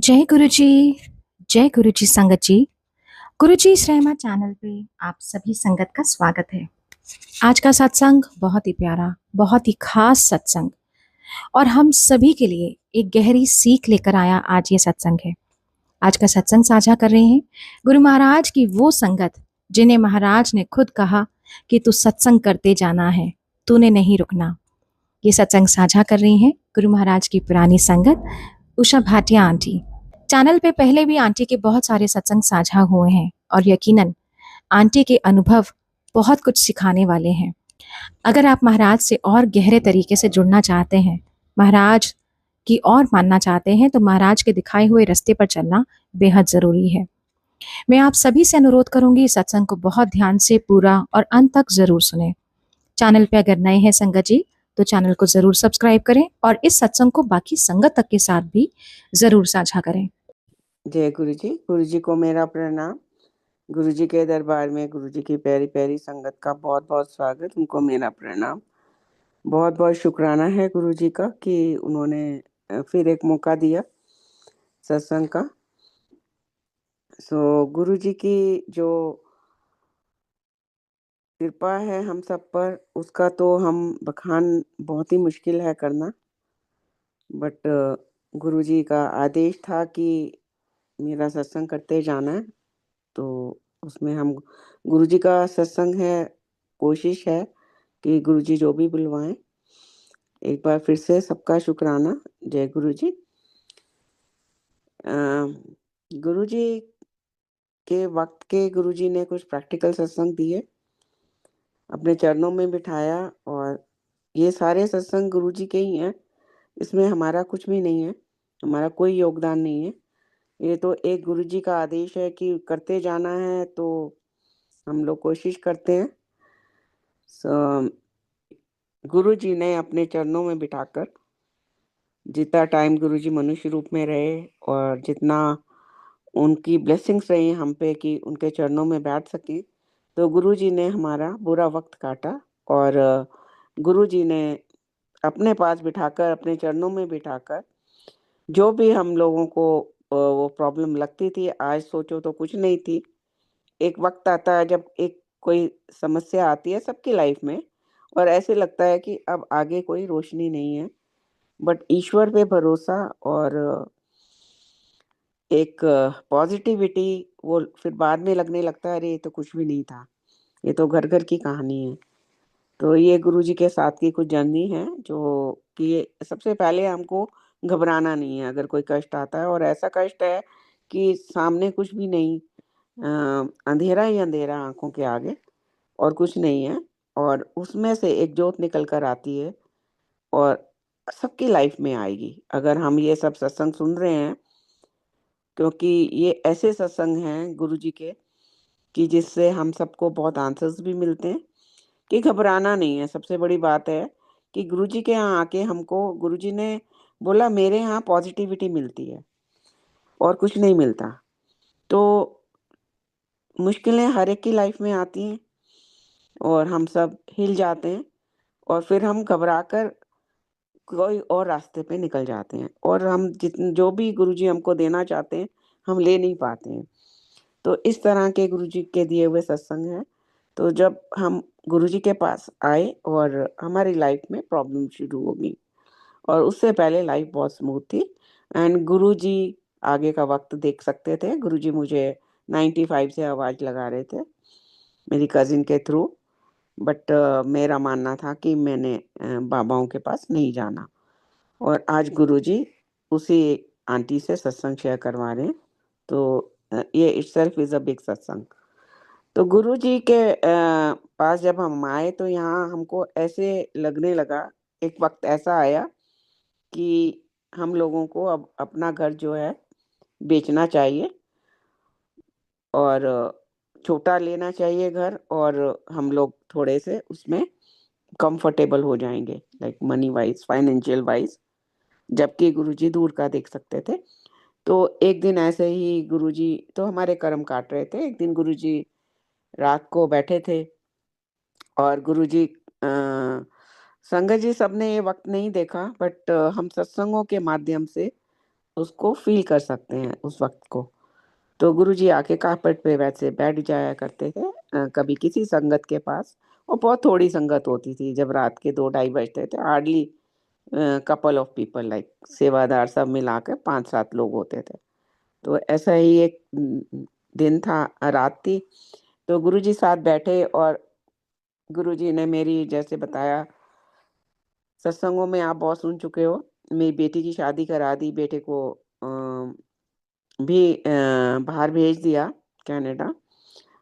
जय गुरु जी। जय गुरु जी संगत जी। गुरु जी रहमा चैनल पे आप सभी संगत का स्वागत है। आज का सत्संग बहुत ही प्यारा, बहुत ही खास सत्संग और हम सभी के लिए एक गहरी सीख लेकर आया आज ये सत्संग है। आज का सत्संग साझा कर रहे हैं गुरु महाराज की वो संगत जिन्हें महाराज ने खुद कहा कि तू सत्संग करते जाना है, तूने नहीं रुकना। ये सत्संग साझा कर रही हैं गुरु महाराज की पुरानी संगत उषा भाटिया आंटी। चैनल पे पहले भी आंटी के बहुत सारे सत्संग साझा हुए हैं और यकीनन आंटी के अनुभव बहुत कुछ सिखाने वाले हैं। अगर आप महाराज से और गहरे तरीके से जुड़ना चाहते हैं, महाराज की और मानना चाहते हैं, तो महाराज के दिखाए हुए रास्ते पर चलना बेहद जरूरी है। मैं आप सभी से अनुरोध करूंगी इस सत्संग को बहुत ध्यान से पूरा और अंत तक जरूर सुने। चैनल पे अगर नए हैं संगत जी तो चैनल को जरूर सब्सक्राइब करें और इस सत्संग को बाकी संगत तक के साथ भी जरूर साझा करें। जय गुरु जी को मेरा प्रणाम। गुरु जी के दरबार में गुरु जी की प्यारी प्यारी संगत का बहुत बहुत स्वागत। उनको मेरा प्रणाम। बहुत बहुत शुक्राना है गुरु जी का कि उन्होंने फिर एक मौका दिया सत्संग का। गुरु जी की जो कृपा है हम सब पर, उसका तो हम बखान बहुत ही मुश्किल है करना। बट गुरु जी का आदेश था कि मेरा सत्संग करते जाना है, तो उसमें हम गुरुजी का सत्संग है। कोशिश है कि गुरुजी जो भी बुलवाएं। एक बार फिर से सबका शुक्राना। जय गुरुजी। गुरुजी के वक्त के गुरुजी ने कुछ प्रैक्टिकल सत्संग दिए, अपने चरणों में बिठाया, और ये सारे सत्संग गुरुजी के ही हैं। इसमें हमारा कुछ भी नहीं है, हमारा कोई योगदान नहीं है। ये तो एक गुरुजी का आदेश है कि करते जाना है, तो हम लोग कोशिश करते हैं। गुरु जी ने अपने चरणों में बिठाकर, जितना टाइम गुरु जी मनुष्य रूप में रहे और जितना उनकी ब्लेसिंग्स रही हम पे कि उनके चरणों में बैठ सके, तो गुरु जी ने हमारा बुरा वक्त काटा। और गुरु जी ने अपने पास बिठाकर, अपने चरणों में बिठाकर, जो भी हम लोगों को वो प्रॉब्लम लगती थी, आज सोचो तो कुछ नहीं थी। एक वक्त आता है जब एक कोई समस्या आती है सबकी लाइफ में, और ऐसे लगता है कि अब आगे कोई रोशनी नहीं है। बट ईश्वर पे भरोसा और एक पॉजिटिविटी, वो फिर बाद में लगने लगता है अरे ये तो कुछ भी नहीं था, ये तो घर घर की कहानी है। तो ये गुरुजी के साथ की कुछ जर्नी है, जो कि सबसे पहले हमको घबराना नहीं है अगर कोई कष्ट आता है, और ऐसा कष्ट है कि सामने कुछ भी नहीं, अंधेरा ही अंधेरा आंखों के आगे, और कुछ नहीं है, और उसमें से एक ज्योत निकल कर आती है और सबकी लाइफ में आएगी अगर हम ये सब सत्संग सुन रहे हैं। क्योंकि ये ऐसे सत्संग हैं गुरुजी के कि जिससे हम सबको बहुत आंसर्स भी मिलते हैं कि घबराना नहीं है। सबसे बड़ी बात है कि गुरुजी के यहाँ आके हमको, गुरुजी ने बोला मेरे यहाँ पॉजिटिविटी मिलती है और कुछ नहीं मिलता। तो मुश्किलें हर एक की लाइफ में आती हैं और हम सब हिल जाते हैं, और फिर हम घबराकर कोई और रास्ते पे निकल जाते हैं, और हम जो भी गुरुजी हमको देना चाहते हैं हम ले नहीं पाते हैं। तो इस तरह के गुरुजी के दिए हुए सत्संग हैं। तो जब हम गुरुजी के पास आए और हमारी लाइफ में प्रॉब्लम शुरू हो गई, और उससे पहले लाइफ बहुत स्मूथ थी। एंड गुरुजी आगे का वक्त देख सकते थे। गुरुजी मुझे 95 से आवाज लगा रहे थे मेरी कजिन के थ्रू। बट मेरा मानना था कि मैंने बाबाओं के पास नहीं जाना, और आज गुरुजी उसी आंटी से सत्संग शेयर करवा रहे हैं। तो ये इटसेल्फ इज अ बिग सत्संग। तो गुरुजी के पास जब हम आए तो यहाँ हमको ऐसे लगने लगा, एक वक्त ऐसा आया कि हम लोगों को अब अपना घर जो है बेचना चाहिए, और छोटा लेना चाहिए घर, और हम लोग थोड़े से उसमें कंफर्टेबल हो जाएंगे, like money wise, financial wise. जबकि गुरुजी दूर का देख सकते थे। तो एक दिन ऐसे ही गुरुजी तो हमारे कर्म काट रहे थे। एक दिन गुरुजी रात को बैठे थे, और गुरुजी संगत जी सबने ये वक्त नहीं देखा, बट हम सत्संगों के माध्यम से उसको फ़ील कर सकते हैं उस वक़्त को। तो गुरुजी आके कार्पेट पे वैसे बैठ जाया करते थे कभी किसी संगत के पास और बहुत थोड़ी संगत होती थी जब रात के 2 ढाई बजते थे hardly couple of people like सेवादार सब मिलाकर 5-7 लोग होते थे। तो ऐसा ही एक दिन था रात थी, तो गुरुजी साथ बैठे और गुरुजी ने मेरी जैसे बताया सत्संगों में आप बहुत सुन चुके हो, मेरी बेटी की शादी करा दी, बेटे को भी बाहर भेज दिया कनाडा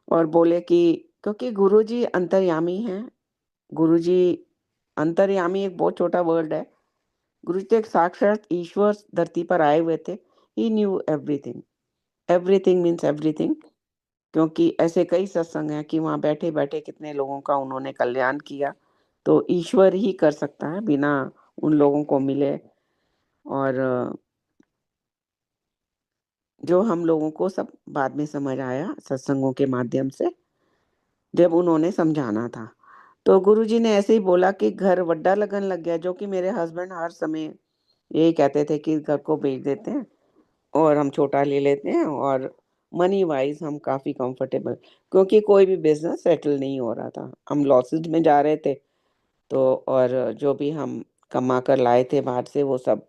और बोले कि क्योंकि गुरुजी अंतर्यामी हैं, गुरुजी अंतर्यामी एक बहुत छोटा वर्ड है। गुरुजी तो एक साक्षात ईश्वर धरती पर आए हुए थे। He knew everything, everything means everything क्योंकि ऐसे कई सत्संग हैं कि वहाँ बैठे-बैठे कितने लोगों का उन्होंने कल्याण किया। तो ईश्वर ही कर सकता है बिना उन लोगों को मिले और जो हम लोगों को सब बाद में समझ आया सत्संगों के माध्यम से, जब उन्होंने समझाना था। तो गुरुजी ने ऐसे ही बोला कि घर वड्डा लगन लग गया, जो कि मेरे हस्बैंड हर समय यही कहते थे कि घर को बेच देते हैं और हम छोटा ले लेते हैं और मनी वाइज़ हम काफ़ी कंफर्टेबल क्योंकि कोई भी बिज़नेस सेटल नहीं हो रहा था। हम लॉसेस में जा रहे थे, तो और जो भी हम कमा कर लाए थे बाहर से वो सब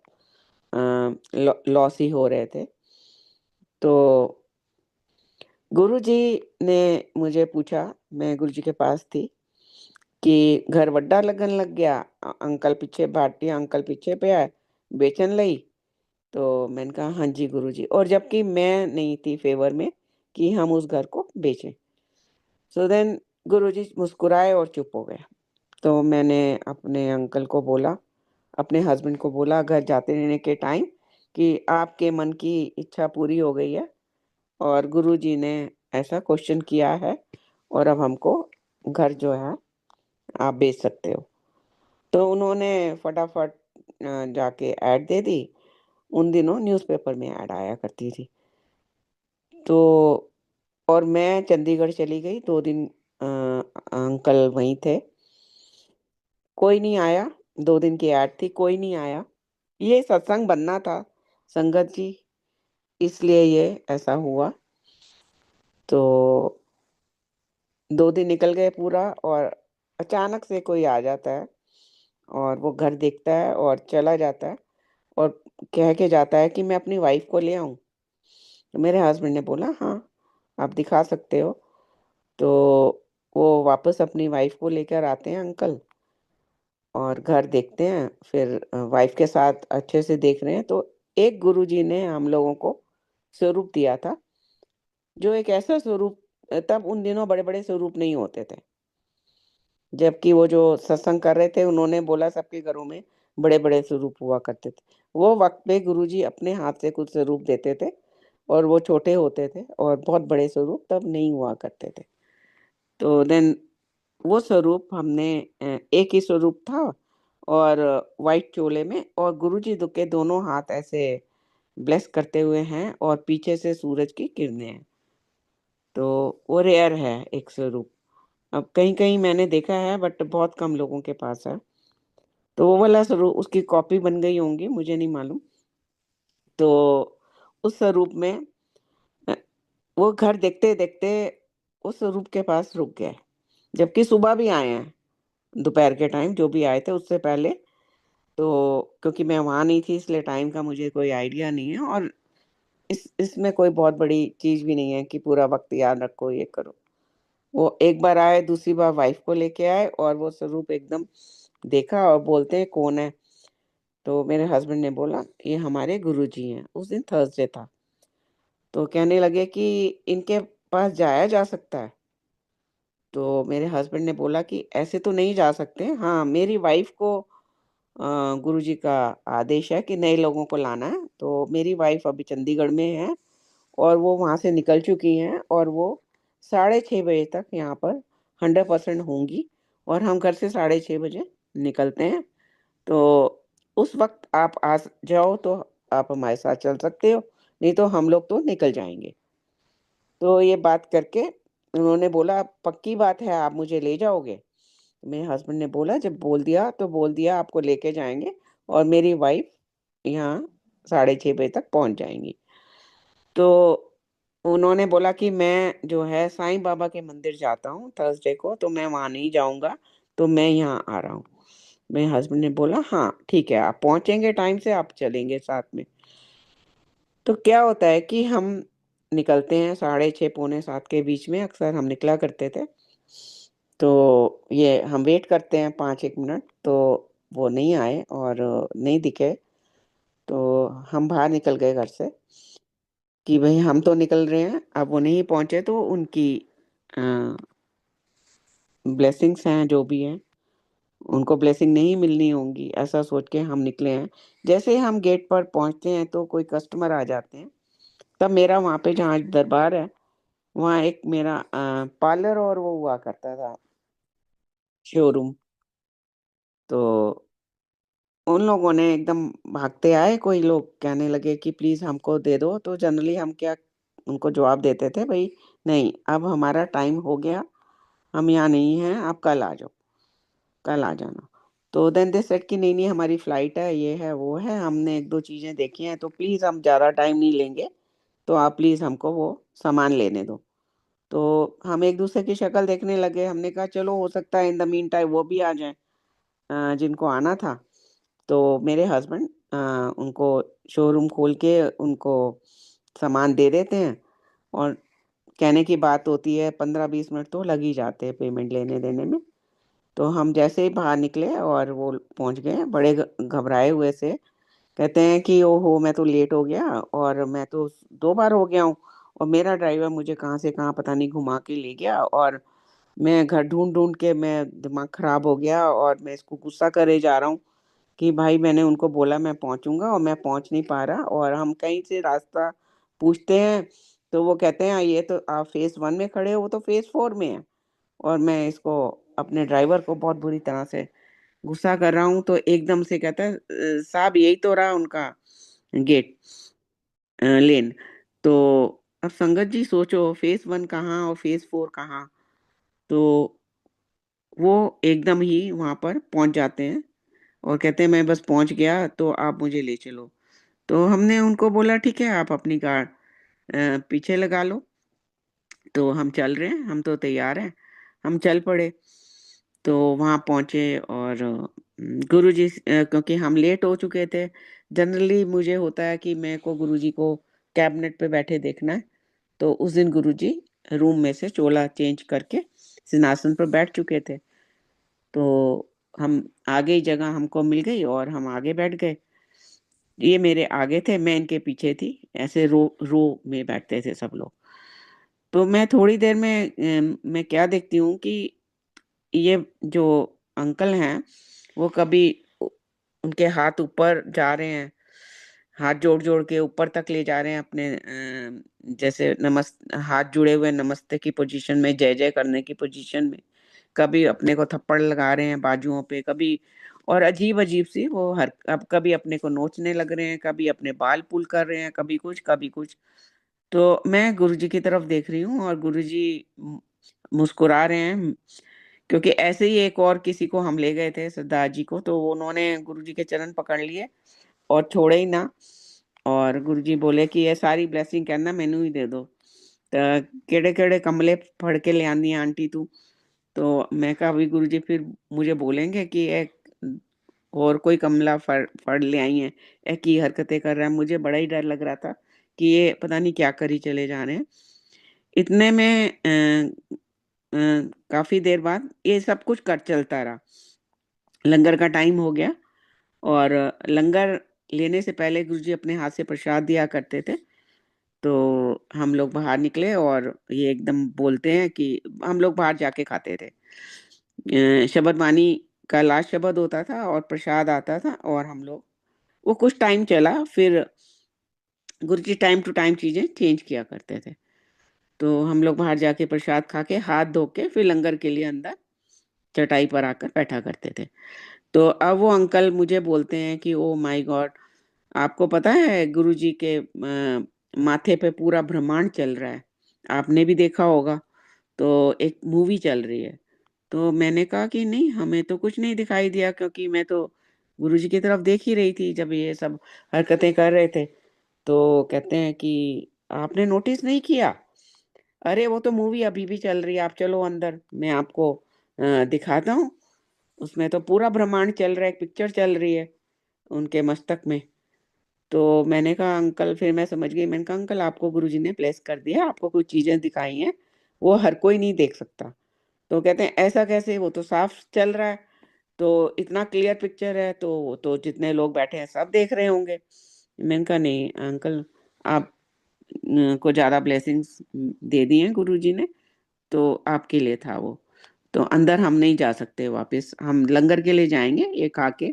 अ, लॉस ही हो रहे थे। तो गुरुजी ने मुझे पूछा, मैं गुरुजी के पास थी कि घर वड्डा लगन लग गया अंकल पीछे भाटिया अंकल पीछे पिया है, बेचन लई? तो मैंने कहा हाँ जी गुरुजी और जबकि मैं नहीं थी फ़ेवर में कि हम उस घर को बेचें। सो देन गुरुजी मुस्कुराए और चुप हो गए। तो मैंने अपने अंकल को बोला, अपने हस्बैंड को बोला घर जाते रहने के टाइम कि आपके मन की इच्छा पूरी हो गई है और गुरुजी ने ऐसा क्वेश्चन किया है और अब हमको घर जो है आप बेच सकते हो। तो उन्होंने फटाफट जाके ऐड दे दी। उन दिनों न्यूज़पेपर में ऐड आया करती थी। तो और मैं चंडीगढ़ चली गई 2 दिन अंकल वहीं थे। कोई नहीं आया, 2 दिन की ऐड थी, कोई नहीं आया। ये सत्संग बनना था, संगत जी, इसलिए ये ऐसा हुआ। तो 2 दिन निकल गए पूरा और अचानक से कोई आ जाता है और वो घर देखता है और चला जाता है और कह के जाता है कि मैं अपनी वाइफ़ को ले आऊँ? तो मेरे हस्बैंड ने बोला, "हाँ, आप दिखा सकते हो।" तो वो वापस अपनी वाइफ़ को लेकर आते हैं अंकल और घर देखते हैं, फिर वाइफ़ के साथ अच्छे से देख रहे हैं, तो एक गुरुजी ने हम लोगों को स्वरूप दिया था, जो एक ऐसा स्वरूप तब उन दिनों बड़े-बड़े स्वरूप नहीं होते थे। जबकि वो जो सत्संग कर रहे थे, उन्होंने बोला सबके घरों में बड़े-बड़े स्वरूप हुआ करते थे। वो वक़्त पे गुरुजी अपने हाथ से कुछ स्वरूप देते थे और वो छोटे होते थे और बहुत बड़े स्वरूप तब नहीं हुआ करते थे। तो देन वो स्वरूप हमने एक ही स्वरूप था और व्हाइट चोले में और गुरुजी के दोनों हाथ ऐसे ब्लेस करते हुए हैं और पीछे से सूरज की किरणें हैं। तो वो रेयर है एक स्वरूप। अब कहीं-कहीं मैंने देखा है बट बहुत कम लोगों के पास है। तो वो वाला स्वरूप उसकी कॉपी बन गई होंगी, मुझे नहीं मालूम। तो उस स्वरूप में अ, वो घर देखते-देखते उस स्वरूप के पास रुक गए। जबकि सुबह भी आए हैं, दोपहर के टाइम जो भी आए थे उससे पहले। तो क्योंकि मैं वहाँ नहीं थी इसलिए टाइम का मुझे कोई आइडिया नहीं है और इसमें कोई बहुत बड़ी चीज़ भी नहीं है कि पूरा वक़्त याद रखो, ये करो। वो एक बार आए, दूसरी बार वाइफ़ को लेके आए और वो स्वरूप एकदम देखा और बोलते हैं, "कौन है?" तो मेरे हस्बैंड ने बोला, "ये हमारे गुरुजी हैं।" उस दिन थर्सडे था। तो कहने लगे कि, "इनके पास जाया जा सकता है?" तो मेरे हस्बैंड ने बोला कि, "ऐसे तो नहीं जा सकते। हाँ, मेरी वाइफ़ को गुरुजी का आदेश है कि नए लोगों को लाना है।" तो मेरी वाइफ़ अभी चंडीगढ़ में है और वो वहाँ से निकल चुकी हैं और वो साढ़े 6 बजे तक यहाँ पर 100% होंगी और हम घर से साढ़े 6 बजे निकलते हैं। तो उस वक़्त आप जाओ तो आप हमारे साथ चल सकते हो, नहीं तो हम लोग तो निकल जाएँगे। तो ये बात करके उन्होंने बोला, "पक्की बात है आप मुझे ले जाओगे?" मेरे हस्बैंड ने बोला, "जब बोल दिया तो बोल दिया आपको लेके जाएँगे और मेरी वाइफ़ यहाँ 6:30 बजे तक पहुँच जाएँगी। तो उन्होंने बोला कि मैं जो है साईं बाबा के मंदिर जाता हूँ थर्सडे को, तो मैं वहाँ नहीं जाऊँगा, तो मैं यहाँ आ रहा हूँ। मेरे हस्बैंड ने बोला, "हाँ, ठीक है, आप पहुँचेंगे टाइम से, आप चलेंगे साथ में।" तो क्या होता है कि हम निकलते हैं 6:30 पौने 7 के बीच में अक्सर हम निकला करते थे। तो ये हम वेट करते हैं 5-1 मिनट, तो वो नहीं आए और नहीं दिखे, तो हम बाहर निकल गए घर से कि भई हम तो निकल रहे हैं, अब वो नहीं पहुँचे तो उनकी अ, ब्लेसिंग्स हैं जो भी हैं, उनको ब्लेसिंग नहीं मिलनी होंगी, ऐसा सोच के हम निकले हैं। जैसे ही हम गेट पर पहुँचते हैं तो कोई कस्टमर आ जाते हैं, तब मेरा वहाँ पे जहाँ दरबार है, वहाँ एक मेरा पार्लर और वो हुआ करता था, शोरूम। तो उन लोगों ने एकदम भागते आए, कोई लोग कहने लगे कि प्लीज़ हमको दे दो, तो जनरली हम क्या उनको जवाब देते थे, भई नहीं, अब हमारा टाइम हो गया, हम यहाँ नहीं हैं, आप कल आ जाओ, कल आ जाना। तो देन दे सेड कि नहीं-नहीं हमारी फ्लाइट है, ये है, वो है, हमने 1-2 चीज़ें देखी हैं, तो प्लीज़ हम ज़्यादा टाइम नहीं लेंगे, तो आप प्लीज़ हमको वो सामान लेने दो। तो हम एक-दूसरे की शक्ल देखने लगे, हमने कहा चलो हो सकता है इन द मीन टाइम वो भी आ जाएँ जिनको आना था। तो मेरे हस्बैंड उनको शोरूम खोल के उनको सामान दे देते हैं और कहने की बात होती है 15-20 मिनट तो लग ही जाते हैं पेमेंट लेने-देने में। तो हम जैसे ही बाहर निकले और वो पहुँच गए, बड़े घबराए हुए से, कहते हैं कि ओहो! मैं तो लेट हो गया और मैं तो 2 बार हो गया हूँ और मेरा ड्राइवर मुझे कहाँ से कहाँ पता नहीं घुमा के ले गया और मैं घर ढूँढ-ढूँढ के मैं दिमाग खराब हो गया और मैं इसको गुस्सा करे जा रहा हूँ कि भाई मैंने उनको बोला मैं पहुँचूँगा और मैं पहुँच नहीं पा रहा और हम कहीं से रास्ता पूछते हैं, तो वो कहते हैं ये तो आप फ़ेज़ 1 में खड़े हो, वो तो फ़ेज़ 4 में है और मैं इसको अपने ड्राइवर को बहुत बुरी तरह से गुस्सा कर रहा हूँ, तो एकदम से कहता है साहब यही तो रहा उनका गेट लेन। तो अब संगत जी सोचो फ़ेज़ 1 कहाँ और फ़ेज़ 4 कहाँ? तो वो एकदम ही वहाँ पर पहुँच जाते हैं और कहते हैं मैं बस पहुँच गया तो आप मुझे ले चलो। तो हमने उनको बोला ठीक है आप अपनी कार पीछे लगा लो। तो हम चल रहे हैं, हम तो तैयार हैं। हम चल पड़े। तो वहाँ पहुँचे और गुरुजी क्योंकि हम लेट हो चुके थे। जनरली मुझे होता है कि मेरे को गुरुजी को कैबिनेट पे बैठे देखना है। तो उस दिन गुरुजी रूम में से चोला चेंज करके सिंहासन पर बैठ चुके थे। तो हम आगे ही जगह हमको मिल गई और हम आगे बैठ गए। ये मेरे आगे थे, मैं इनके पीछे थी। ऐसे रो रो में बैठते थे सब लोग। तो मैं थोड़ी देर में मैं क्या देखती हूँ कि ये जो अंकल हैं, वो कभी उ उनके हाथ ऊपर जा रहे हैं, हाथ जोड़-जोड़ के ऊपर तक ले जा रहे हैं अपने जैसे हाथ जुड़े हुए नमस्ते की पोज़ीशन में, जय-जय करने की पोज़ीशन में। कभी अपने को थप्पड़ लगा रहे हैं बाजुओं पे, कभी और अजीब-अजीब सी वो अब कभी अपने को नोचने लग रहे हैं, कभी अपने बाल पुल कर रहे हैं, कभी कुछ, कभी कुछ। तो मैं गुरुजी की तरफ देख रही हूँ और गुरुजी मुस्कुरा रहे हैं क्योंकि ऐसे ही एक और किसी को हम ले गए थे सरदार जी को, तो उन्होंने गुरुजी के चरण पकड़ लिए और छोड़े ही ना और गुरुजी बोले कि ये सारी ब्लेसिंग कहना मैनू ही दे दो। केड़े-केड़े कमले फड़ के ले आंदी है आंटी तू? तो मैं कहा अभी गुरुजी फिर मुझे बोलेंगे कि ये और कोई कमला फड़ फड़ ले आई हैं, ये की हरकतें कर रहा है? मुझे बड़ा ही डर लग रहा था कि ये पता नहीं क्या करी चले जा रहे हैं। इतने में काफ़ी देर बाद ये सब कुछ चलता रहा। लंगर का टाइम हो गया और लंगर लेने से पहले गुरुजी अपने हाथ से प्रसाद दिया करते थे। तो हम लोग बाहर निकले और ये एकदम बोलते हैं कि हम लोग बाहर जाके खाते थे। शबद वाणी का लास्ट शब्द होता था और प्रसाद आता था और हम लोग वो कुछ टाइम चला फिर गुरुजी टाइम टू टाइम चीज़ें चेंज किया करते थे। तो हम लोग बाहर जाके प्रसाद खा के, हाथ धो के फिर लंगर के लिए अंदर चटाई पर आकर बैठा करते थे। तो अब वो अंकल मुझे बोलते हैं कि ओह माय गॉड! आपको पता है गुरुजी के माथे पे पूरा ब्रह्मांड चल रहा है। आपने भी देखा होगा, तो एक मूवी चल रही है। तो मैंने कहा कि नहीं हमें तो कुछ नहीं दिखाई दिया क्योंकि मैं तो गुरुजी की तरफ देख ही रही थी जब ये सब हरकतें कर रहे थे। तो कहते हैं कि आपने नोटिस नहीं किया? अरे वो तो मूवी अभी भी चल रही है, आप चलो अंदर, मैं आपको दिखाता हूँ। उसमें तो पूरा ब्रह्मांड चल रहा है, एक पिक्चर चल रही है उनके मस्तक में। तो मैंने कहा अंकल, फिर मैं समझ गई, मैंने कहा अंकल आपको गुरुजी ने ब्लेस कर दिया, आपको कुछ चीज़ें दिखाई हैं, वो हर कोई नहीं देख सकता। तो कहते हैं ऐसा कैसे? वो तो साफ चल रहा है, तो इतना क्लियर पिक्चर है, तो वो तो जितने लोग बैठे हैं सब देख रहे होंगे। मैंने कहा नहीं अंकल, आप को ज़्यादा ब्लेसिंग्स दे दी हैं गुरुजी ने, तो आपके लिए था वो। तो अंदर हम नहीं जा सकते वापस, हम लंगर के लिए जाएँगे, ये खा के,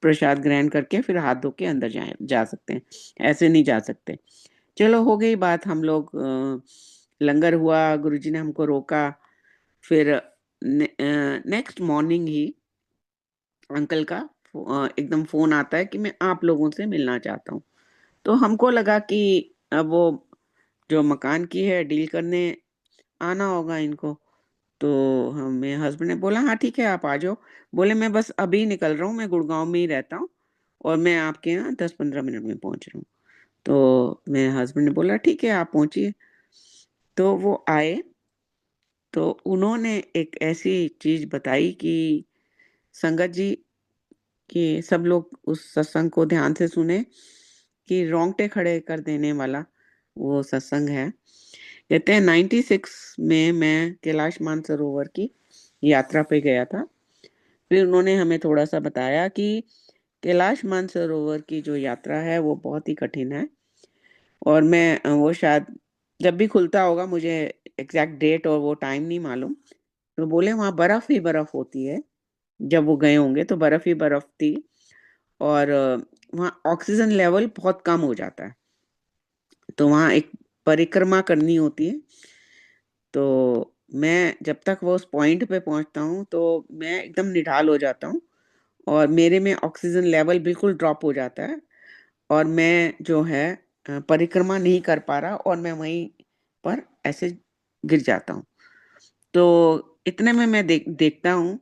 प्रसाद ग्रहण करके फिर हाथ धो के अंदर जा सकते हैं, ऐसे नहीं जा सकते। चलो हो गई बात, हम लोग लंगर हुआ, गुरुजी ने हमको रोका, फिर नेक्स्ट मॉर्निंग ही अंकल का एकदम फ़ोन आता है कि मैं आप लोगों से मिलना चाहता हूँ। तो हमको लगा कि अब वो जो मकान की है डील करने आना होगा इनको। तो हम मेरे हस्बैंड ने बोला हाँ ठीक है आप आ जाओ। बोले मैं बस अभी निकल रहा हूँ, मैं गुड़गाँव में ही रहता हूँ और मैं आपके यहाँ 10-15 मिनट में पहुँच रहा हूँ। तो मेरे हस्बैंड ने बोला ठीक है आप पहुँचिए। तो वो आए, तो उन्होंने एक ऐसी चीज़ बताई कि संगत जी, कि सब लोग उस सत्संग को ध्यान से सुने, कि रोंगटे खड़े कर देने वाला वो सत्संग है। कहते हैं 96 में मैं कैलाश मानसरोवर की यात्रा पे गया था। फिर उन्होंने हमें थोड़ा-सा बताया कि कैलाश मानसरोवर की जो यात्रा है वो बहुत ही कठिन है और मैं वो शायद जब भी खुलता होगा, मुझे एग्ज़ैक्ट डेट और वो टाइम नहीं मालूम। तो बोले वहाँ बर्फ़ ही बर्फ़ होती है। जब वो गए होंगे तो बर्फ़ ही बर्फ़ थी और वहाँ ऑक्सीजन लेवल बहुत कम हो जाता है। तो वहाँ एक परिक्रमा करनी होती है। तो मैं जब तक वो उस पॉइंट पे पहुँचता हूँ, तो मैं एकदम निढाल हो जाता हूँ और मेरे में ऑक्सीजन लेवल बिल्कुल ड्रॉप हो जाता है और मैं जो है परिक्रमा नहीं कर पा रहा और मैं वहीं पर ऐसे गिर जाता हूँ। तो इतने में मैं देखता हूँ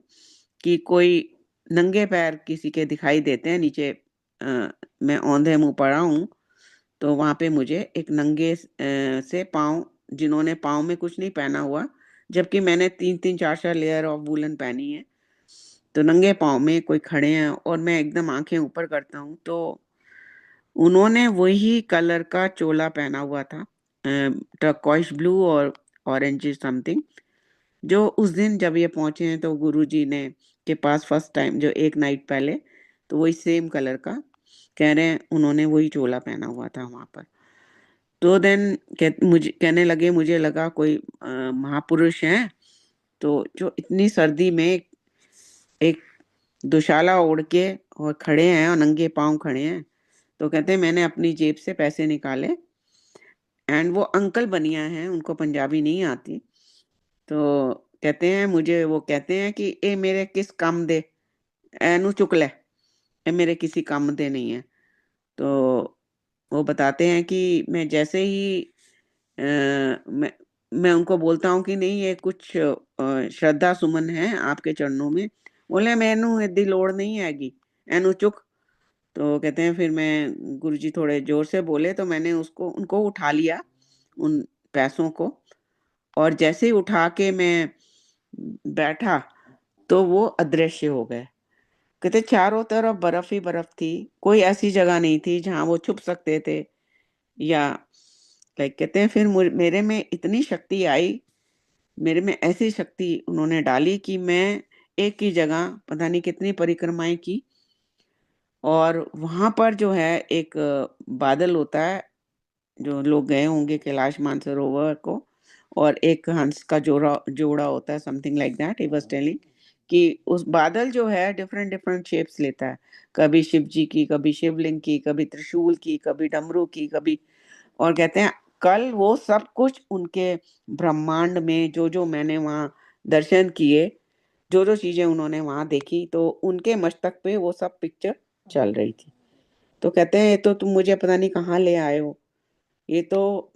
कि कोई नंगे पैर किसी के दिखाई देते हैं नीचे। मैं औंधे मुँह पड़ा हूँ, तो वहाँ पे मुझे एक नंगे से पाँव, जिन्होंने पाँव में कुछ नहीं पहना हुआ, जबकि मैंने 3-3 4-4 लेयर ऑफ वूलन पहनी है। तो नंगे पाँव में कोई खड़े हैं और मैं एकदम आँखें ऊपर करता हूँ, तो उन्होंने वही कलर का चोला पहना हुआ था, टर्कोइश ब्लू और ऑरेंज समथिंग, जो उस दिन जब ये पहुँचे हैं तो गुरुजी ने के पास फर्स्ट टाइम जो एक नाइट पहले, तो वही सेम कलर का कह रहे हैं, उन्होंने वही चोला पहना हुआ था वहाँ पर। तो देन मुझे कहने लगे, मुझे लगा कोई महापुरुष हैं, तो जो इतनी सर्दी में एक दुशाला ओढ़ के और खड़े हैं और नंगे पाँव खड़े हैं। तो कहते हैं मैंने अपनी जेब से पैसे निकाले एंड वो अंकल बनिया हैं, उनको पंजाबी नहीं आती। तो कहते हैं मुझे, वो कहते हैं कि ए मेरे किस काम दे, एनू चुक ले, ए मेरे किसी काम दे नहीं है। तो वो बताते हैं कि मैं जैसे ही मैं उनको बोलता हूँ कि नहीं ये कुछ श्रद्धा सुमन है आपके चरणों में। बोले मैनू एदी लोड़ नहीं हैगी, एनू चुक। तो कहते हैं फिर मैं, गुरुजी थोड़े ज़ोर से बोले तो मैंने उसको उनको उठा लिया, उन पैसों को, और जैसे ही उठा के मैं बैठा, तो वो अदृश्य हो गए। कहते चारों तरफ बर्फ ही बर्फ थी, कोई ऐसी जगह नहीं थी जहाँ वो छुप सकते थे या लाइक, कहते हैं फिर मेरे में इतनी शक्ति आई, मेरे में ऐसी शक्ति उन्होंने डाली कि मैं एक ही जगह पता नहीं कितनी परिक्रमाएँ की और वहाँ पर जो है एक बादल होता है, जो लोग गए होंगे कैलाश मानसरोवर को, और एक हंस का जोड़ा जोड़ा होता है, something like that he was telling, कि उस बादल जो है डिफरेंट डिफरेंट शेप्स लेता है। कभी शिव जी की, कभी शिवलिंग की, कभी त्रिशूल की, कभी डमरू की, कभी, और कहते हैं कल वो सब कुछ उनके ब्रह्मांड में जो-जो मैंने वहाँ दर्शन किए, जो-जो चीज़ें उन्होंने वहाँ देखी, तो उनके मस्तक पे वो सब पिक्चर चल रही थी। तो कहते हैं ये तो तुम मुझे पता नहीं कहाँ ले आए हो। ये तो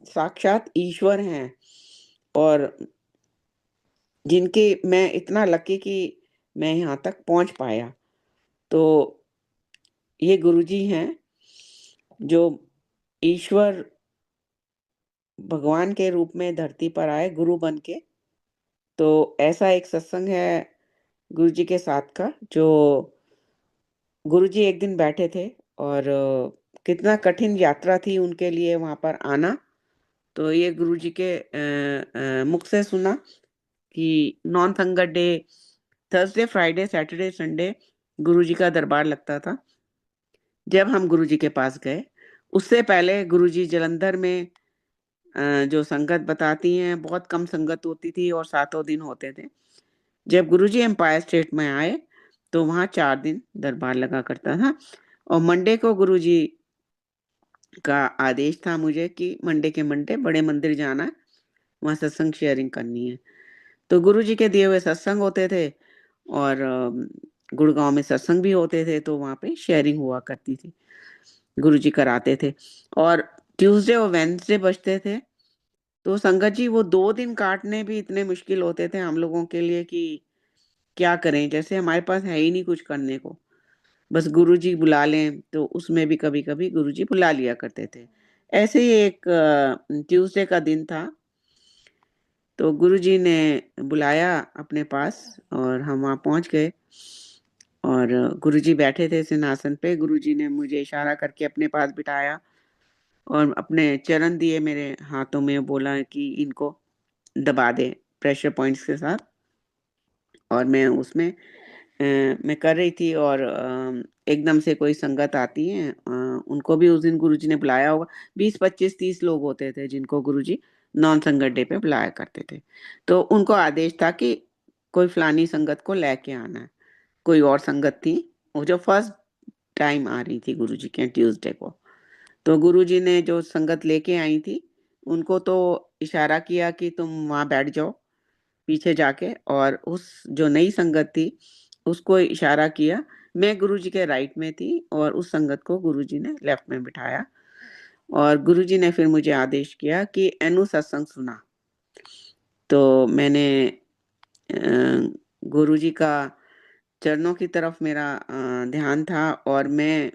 साक्षात ईश्वर हैं और जिनके मैं इतना लकी कि मैं यहाँ तक पहुँच पाया। तो ये गुरुजी हैं जो ईश्वर भगवान के रूप में धरती पर आए गुरु बन के। तो ऐसा एक सत्संग है गुरुजी के साथ का, जो गुरुजी एक दिन बैठे थे और कितना कठिन यात्रा थी उनके लिए वहाँ पर आना। तो ये गुरुजी के मुख से सुना कि नॉन संगत day, Thursday, Friday, Saturday, Sunday गुरुजी का दरबार लगता था। जब हम गुरुजी के पास गए, उससे पहले गुरुजी जालंधर में जो संगत बताती हैं, बहुत कम संगत होती थी और 7 दिन होते थे। जब गुरुजी एम्पायर स्टेट में आए, तो वहाँ 4 दिन दरबार लगा करता था और मंडे को गुरुजी का आदेश था मुझे कि मंडे के मंडे बड़े मंदिर जाना है, वहाँ सत्संग शेयरिंग करनी है। तो गुरुजी के दिए हुए सत्संग होते थे और गुड़गांव में सत्संग भी होते थे, तो वहाँ पे शेयरिंग हुआ करती थी, गुरुजी कराते थे। और ट्यूसडे और वेडनेसडे बचते थे, तो संगत जी वो 2 दिन काटने भी इतने मुश्किल होते थे हम लोगों के लिए कि क्या करें, जैसे हमारे पास है ही नहीं कुछ करने को। बस गुरुजी बुला लें, तो उसमें भी कभी-कभी गुरुजी बुला लिया करते थे। ऐसे ही एक ट्यूसडे का दिन था, तो गुरुजी ने बुलाया अपने पास और हम वहाँ पहुँच गए और गुरुजी बैठे थे सिंहासन पे। गुरुजी ने मुझे इशारा करके अपने पास बिठाया और अपने चरण दिए मेरे हाथों में, बोला कि इनको दबा दे प्रेशर पॉइंट्स के साथ। और मैं उसमें मैं कर रही थी और एकदम से कोई संगत आती है, उनको भी उस दिन गुरुजी ने बुलाया होगा। 20, 25, 30 लोग होते थे जिनको गुरुजी नॉन संगत डे पे बुलाया करते थे। तो उनको आदेश था कि कोई फलानी संगत को लेके आना है। कोई और संगत थी, वो जो फर्स्ट टाइम आ रही थी गुरुजी के ट्यूसडे को। तो गुरुजी ने जो संगत लेके आई थी, उनको तो इशारा किया कि तुम वहाँ बैठ जाओ पीछे जाके, और उस जो नई संगत थी उसको इशारा किया। मैं गुरुजी के राइट में थी और उस संगत को गुरुजी ने लेफ्ट में बिठाया और गुरुजी ने फिर मुझे आदेश किया कि एनु सत्संग सुना। तो मैंने गुरुजी का चरणों की तरफ मेरा ध्यान था और मैं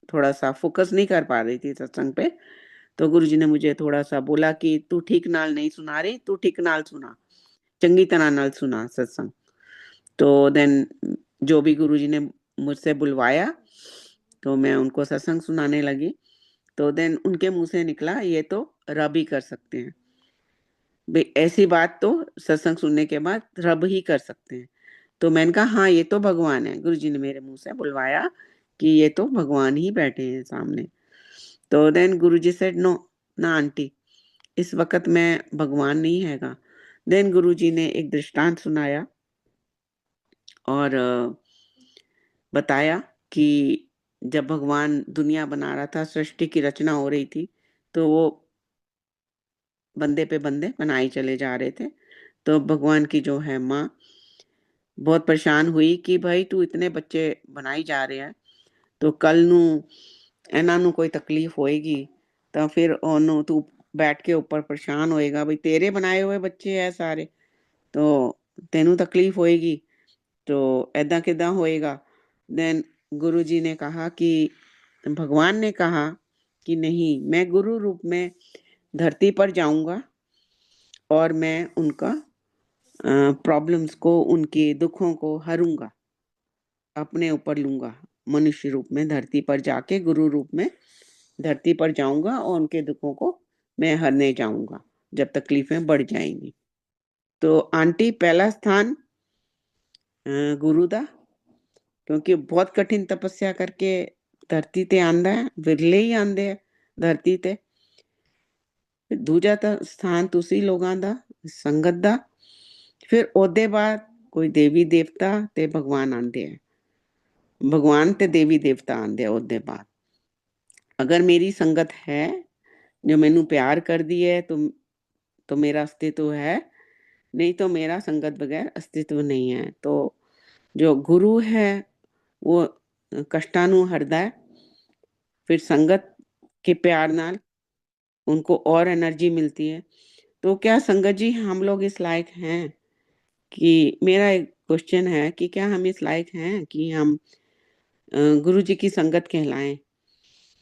थोड़ा सा फोकस नहीं कर पा रही थी सत्संग पे। तो गुरुजी ने मुझे थोड़ा सा बोला कि तू ठीक नाल नहीं सुना रही, तू ठीक नाल सुना, चंगी तरह नाल सुना सत्संग। तो देन जो भी गुरुजी ने मुझसे बुलवाया, तो मैं उनको सत्संग सुनाने लगी। तो देन उनके मुंह से निकला, ये तो रब ही कर सकते हैं भाई, ऐसी बात तो सत्संग सुनने के बाद रब ही कर सकते हैं। तो मैंने कहा हाँ ये तो भगवान है। गुरुजी ने मेरे मुंह से बुलवाया कि ये तो भगवान ही बैठे हैं सामने। तो देन गुरुजी सेड नो, ना आंटी, इस वक्त मैं भगवान नहीं हैगा। देन गुरुजी ने एक दृष्टांत सुनाया और बताया कि जब भगवान दुनिया बना रहा था, सृष्टि की रचना हो रही थी, तो वो बंदे पे बंदे बनाए चले जा रहे थे। तो भगवान की जो है माँ बहुत परेशान हुई कि भाई तू इतने बच्चे बनाई जा रहे हैं, तो कल नू ਇਹਨਾਂ ਨੂੰ ਕੋਈ ਤਕਲੀਫ ਹੋਏਗੀ ਤਾਂ ਫਿਰ ਉਹਨੂੰ ਤੂੰ बैठ के ऊपर परेशान होएगा, भाई तेरे बनाए हुए बच्चे है सारे, तो तेनू तकलीफ होएगी, तो ऐदा किदा होएगा। देन गुरु जी ने कहा कि भगवान ने कहा कि नहीं, मैं गुरु रूप में धरती पर जाऊंगा और मैं उनका प्रॉब्लम्स को, उनके दुखों को हरूंगा, अपने ऊपर लूंगा। मनुष्य रूप में धरती पर जाके गुरु रूप में धरती पर जाऊंगा और उनके दुखों को मैं हरने जाऊंगा जब तकलीफें बढ़ जाएंगी। तो आंटी पहला स्थान गुरु दा, क्योंकि बहुत कठिन तपस्या करके धरती ते आंदा है, विरले ही आंदे है धरती ते। दूजा स्थान तुसी लोगां दा, संगत दा। फिर ओदे बाद कोई देवी देवता ते भगवान आंदे है, भगवान ते देवी देवता आंदे ओदे बाद। अगर मेरी संगत है जो मैनू प्यार कर दी है, तो मेरा अस्तित्व है, नहीं तो मेरा संगत बगैर अस्तित्व नहीं है। तो जो गुरु है वो कष्टां नू हरदा है, फिर संगत के प्यार नाल उनको और एनर्जी मिलती है। तो क्या संगत जी हम लोग इस लायक हैं कि, मेरा एक क्वेश्चन है कि क्या हम इस लायक हैं कि हम गुरु जी की संगत कहलाएं,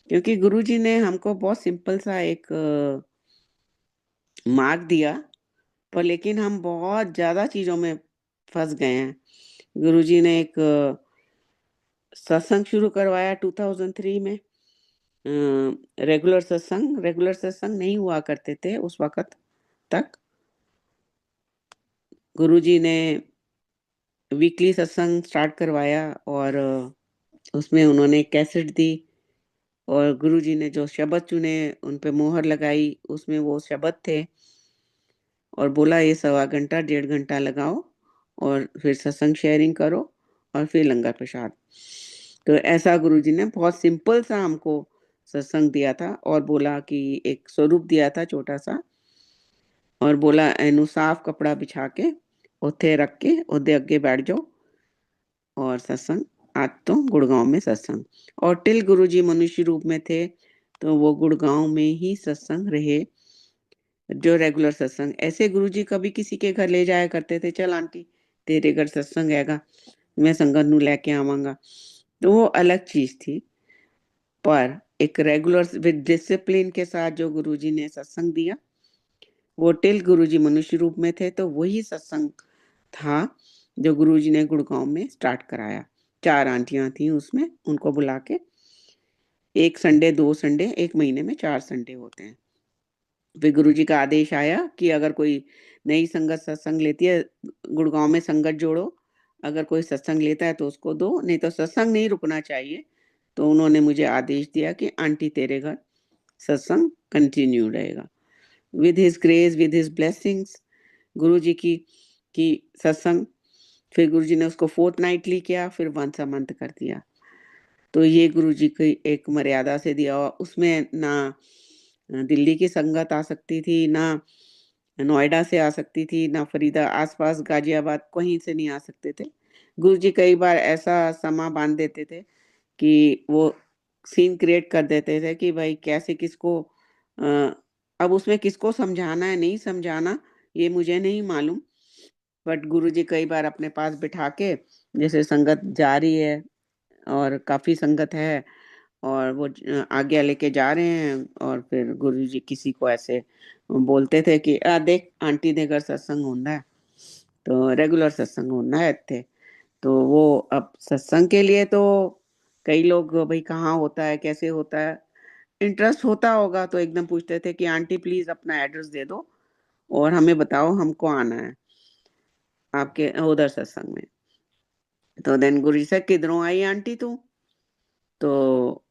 क्योंकि गुरु जी ने हमको बहुत सिंपल सा एक मार्ग दिया, पर लेकिन हम बहुत ज़्यादा चीज़ों में फँस गए हैं। गुरु जी ने एक सत्संग शुरू करवाया 2003 में। रेगुलर सत्संग नहीं हुआ करते थे उस वक़्त तक। गुरु जी ने वीकली सत्संग स्टार्ट करवाया और उसमें उन्होंने कैसेट दी और गुरु जी ने जो शब्द चुने उन पे मोहर लगाई, उसमें वो शब्द थे और बोला ये 1.25 घंटा 1.5 घंटा लगाओ और फिर सत्संग शेयरिंग करो और फिर लंगर प्रसाद। तो ऐसा गुरु जी ने बहुत सिंपल सा हमको सत्संग दिया था और बोला कि एक स्वरूप दिया था छोटा सा और बोला एनू साफ कपड़ा बिछा के उत्थे रख के ओदे अगे बैठ जाओ और सत्संग। आज तो गुड़गांव में सत्संग और टिल गुरु जी मनुष्य रूप में थे तो वो गुड़गांव में ही सत्संग रहे, जो रेगुलर सत्संग। ऐसे गुरुजी कभी किसी के घर ले जाया करते थे, चल आंटी तेरे घर सत्संग हैगा, मैं संगत नू लेके आवांगा, तो वो अलग चीज थी। पर एक रेगुलर विद डिसिप्लिन के साथ जो गुरुजी ने सत्संग दिया, वो टिल गुरुजी मनुष्य रूप में थे तो वही सत्संग था जो गुरुजी ने गुड़गांव में स्टार्ट कराया। 4 आंटियां थी उसमें, उनको बुला के 1 संडे 2 संडे 1 महीने में 4 संडे होते हैं। फिर गुरुजी का आदेश आया कि अगर कोई नई संगत सत्संग लेती है, गुड़गांव में संगत जोड़ो, अगर कोई सत्संग लेता है तो उसको दो, नहीं तो सत्संग नहीं रुकना चाहिए। तो उन्होंने मुझे आदेश दिया कि आंटी तेरे घर सत्संग कंटिन्यू रहेगा। With his grace, with his blessings, गुरु जी की सत्संग, फिर गुरु जी ने उसको फोर्टनाइटली किया, फिर वंस अ मंथ कर दिया। तो ये गुरु जी की एक मर्यादा से दिया हुआ, उसमें ना दिल्ली की संगत आ सकती थी, ना नोएडा से आ सकती थी, ना फरीदा आसपास गाजियाबाद कहीं से नहीं आ सकते थे। गुरु जी कई बार ऐसा समा बांध देते थे कि वो सीन क्रिएट कर देते थे कि भाई कैसे किसको अब उसमें किसको समझाना है नहीं समझाना ये मुझे नहीं मालूम, बट गुरु जी कई बार अपने पास बिठा के, जैसे संगत जा रही है और काफी संगत है और वो आज्ञा लेके जा रहे हैं और फिर गुरु जी किसी को ऐसे बोलते थे कि देख आंटी दे घर सत्संग होना है, तो रेगुलर सत्संग होना है थे। तो वो अब सत्संग के लिए तो कई लोग भाई कहाँ होता है कैसे होता है, इंटरेस्ट होता होगा तो एकदम पूछते थे कि आंटी प्लीज अपना एड्रेस दे दो और हमें बताओ हमको आना है आपके उधर सत्संग में। तो देन गुरु जी से किधरों आई आंटी तू, तो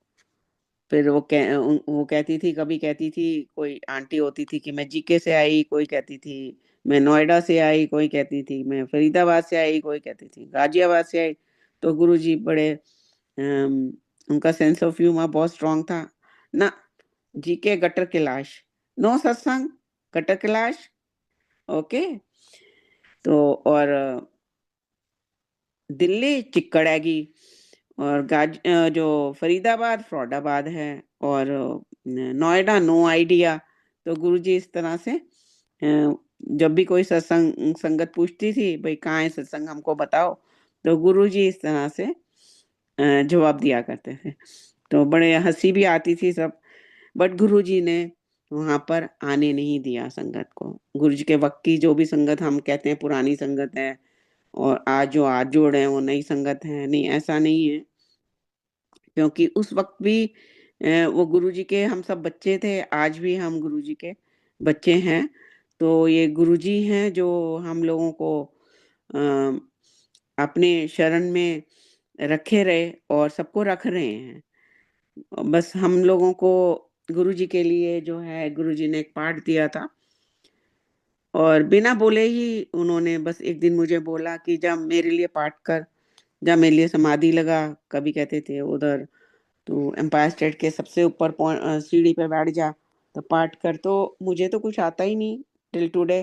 फिर वो कहती थी, कभी कहती थी कोई आंटी होती थी कि मैं जीके से आई, कोई कहती थी मैं नोएडा से आई, कोई कहती थी मैं फरीदाबाद से आई, कोई कहती थी गाजियाबाद से आई। तो गुरुजी बड़े उनका सेंस ऑफ ह्यूमर बहुत स्ट्रांग था ना, जीके गटर की लाश, नो सत्संग गटर की लाश। ओके, तो और दिल्ली चिक्कड़ैगी और जो फरीदाबाद फ्रॉडाबाद है और नोएडा नो आइडिया। तो गुरुजी इस तरह से जब भी कोई सत्संग संगत पूछती थी भाई कहाँ है सत्संग हमको बताओ, तो गुरुजी इस तरह से जवाब दिया करते थे। तो बड़े हंसी भी आती थी सब, बट गुरुजी ने वहां पर आने नहीं दिया संगत को। गुरुजी के वक्त की जो भी संगत हम कहते हैं पुरानी संगत है और आज जोड़ है वो नई संगत है, नहीं ऐसा नहीं है, क्योंकि उस वक्त भी वो गुरुजी के हम सब बच्चे थे, आज भी हम गुरुजी के बच्चे हैं। तो ये गुरुजी हैं जो हम लोगों को अ, अपने शरण में रखे रहे और सबको रख रहे हैं। बस हम लोगों को गुरुजी के लिए जो है गुरुजी ने एक पाठ दिया था और बिना बोले ही उन्होंने बस एक दिन मुझे बोला कि जा मेरे लिए पाठ कर, जा मेरे लिए समाधि लगा। कभी कहते थे उधर तो एम्पायर स्टेट के सबसे ऊपर सीढ़ी पे बैठ जा तो पाठ कर। तो मुझे तो कुछ आता ही नहीं टिल टुडे,